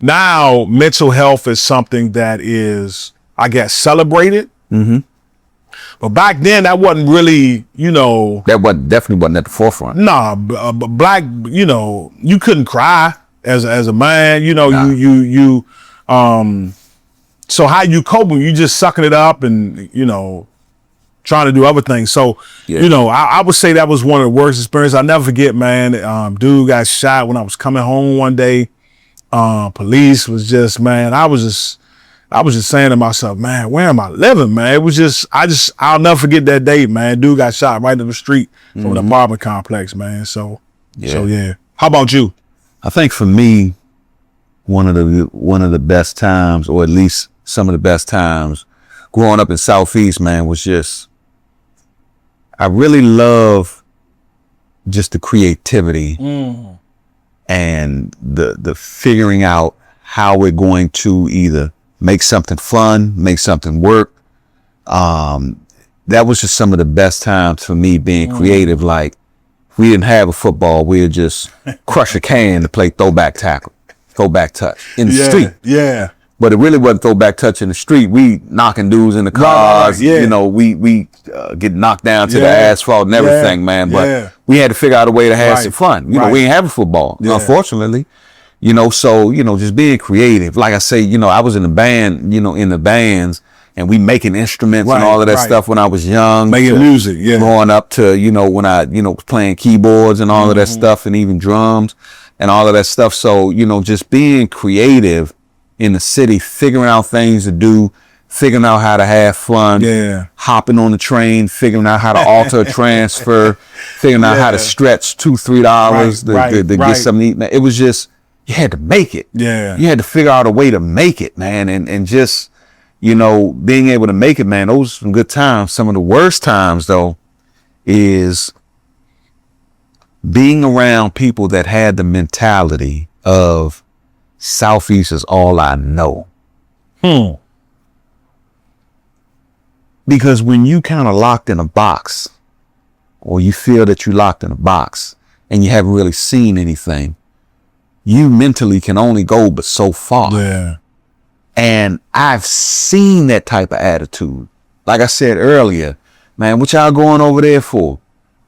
now mental health is something that is, I guess, celebrated. But back then, that wasn't really, That definitely wasn't at the forefront. Nah, black, you couldn't cry as a man. So how you coping? You just sucking it up and trying to do other things. So I would say that was one of the worst experiences. I'll never forget, man. Dude got shot when I was coming home one day. Police was just, man. I was just saying to myself, man, where am I living, man? It was just, I'll never forget that day, man. Dude got shot right in the street from an apartment complex, man. So yeah. How about you? I think for me, one of the best times, or at least some of the best times, growing up in Southeast, man, was just, I really love just the creativity and the figuring out how we're going to either make something fun, make something work. That was just some of the best times for me being creative. Like, if we didn't have a football, we'd just crush a can to play throwback tackle, throwback touch in the street. Yeah. But it really wasn't throwback touch in the street. We knocking dudes in the cars. Right. We get knocked down to the asphalt and everything, man. But we had to figure out a way to have some fun. We didn't have a football, unfortunately. So just being creative. Like I say, I was in the band, in the bands, and we making instruments and all of that stuff when I was young. Making music, growing up to when I was playing keyboards and all of that stuff, and even drums and all of that stuff. So just being creative in the city, figuring out things to do, figuring out how to have fun, hopping on the train, figuring out how to alter a transfer, figuring out how to stretch $2-3 to get something to eat. Man, it was just, you had to make it. Yeah. You had to figure out a way to make it, man. And just, being able to make it, man, those were some good times. Some of the worst times, though, is being around people that had the mentality of Southeast is all I know. Because when you kind of locked in a box, or you feel that you're locked in a box and you haven't really seen anything, you mentally can only go but so far. Yeah. And I've seen that type of attitude. Like I said earlier, man, what y'all going over there for?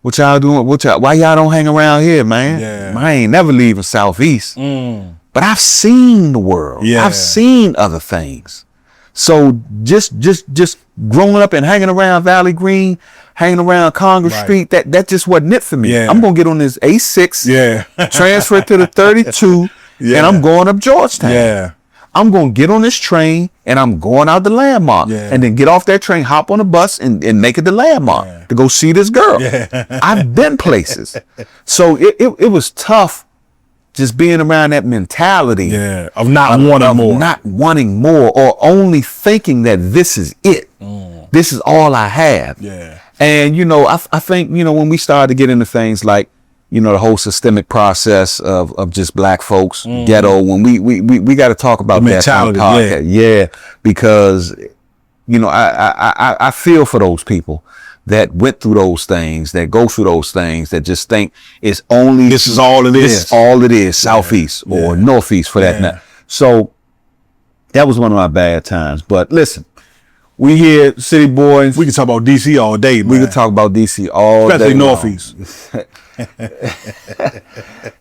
What y'all doing? Why y'all don't hang around here, man? Yeah. I ain't never leaving Southeast. But I've seen the world. Yeah. I've seen other things. So just growing up and hanging around Valley Green, hanging around Congress Street, that just wasn't it for me. Yeah. I'm gonna get on this A6, transfer to the 32, and I'm going up Georgetown. Yeah. I'm gonna get on this train and I'm going out the Landmark, and then get off that train, hop on the bus, and make it the Landmark to go see this girl. I've been places, so it was tough. Just being around that mentality of not wanting more, or only thinking that this is it. This is all I have. And I think when we started to get into things like the whole systemic process of just black folks, ghetto, when we got to talk about the that mentality. Because I feel for those people that went through those things, that go through those things, that just think it's only this is all it is. This is all it is, Southeast or Northeast for that matter. So that was one of my bad times. But listen, we here, City Boys. We can talk about DC all day, man. We can talk about DC all day. Especially Northeast.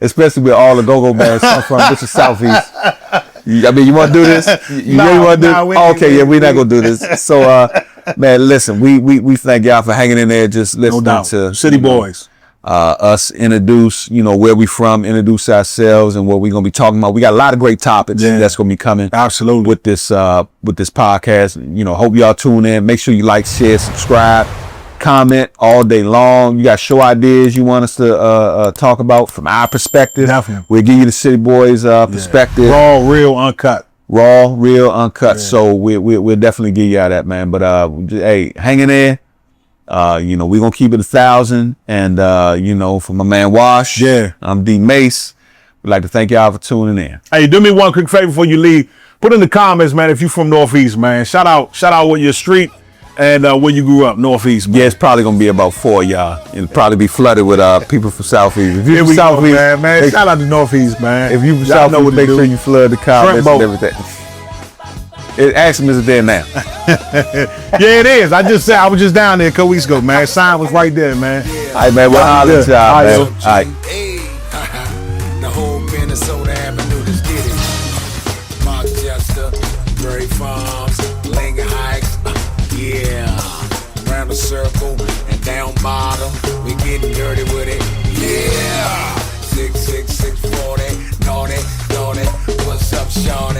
Especially with all the go-go bands come from, this is Southeast. I mean, you want to do this? You really want to do this? Okay, we're not going to do this. So, man, listen, we thank y'all for hanging in there, just listening to City Boys. us introduce, where we from, introduce ourselves and what we're going to be talking about. We got a lot of great topics that's going to be coming. Absolutely. With this podcast. Hope y'all tune in. Make sure you like, share, subscribe, comment all day long. You got show ideas you want us to talk about from our perspective. Definitely. We'll give you the City Boys perspective. Raw, real, uncut. Raw, real, uncut. Yeah. So we'll definitely give y'all that, man. But hey, hang in there. We're gonna keep it 1,000. And for my man Wash, I'm D Mace. We'd like to thank y'all for tuning in. Hey, do me one quick favor before you leave. Put in the comments, man, if you from Northeast, man. Shout out what your street and where you grew up, Northeast, man. Yeah, it's probably gonna be about 4 of y'all. It'll probably be flooded with people from Southeast. If you Here from we Southeast, go, man. Shout out to Northeast, man. If you from Southeast, make sure you flood the comments and everything. Ask him, is it there now? Yeah, it is. I was just down there a couple weeks ago, man. Sign was right there, man. All right, man. We'll holler at y'all, man. All right. The whole Minnesota Avenue, let's get it. Rochester, Prairie Farms, Lincoln Heights, around the circle and down bottom, we getting dirty with it. 66640, naughty, what's up, shawty?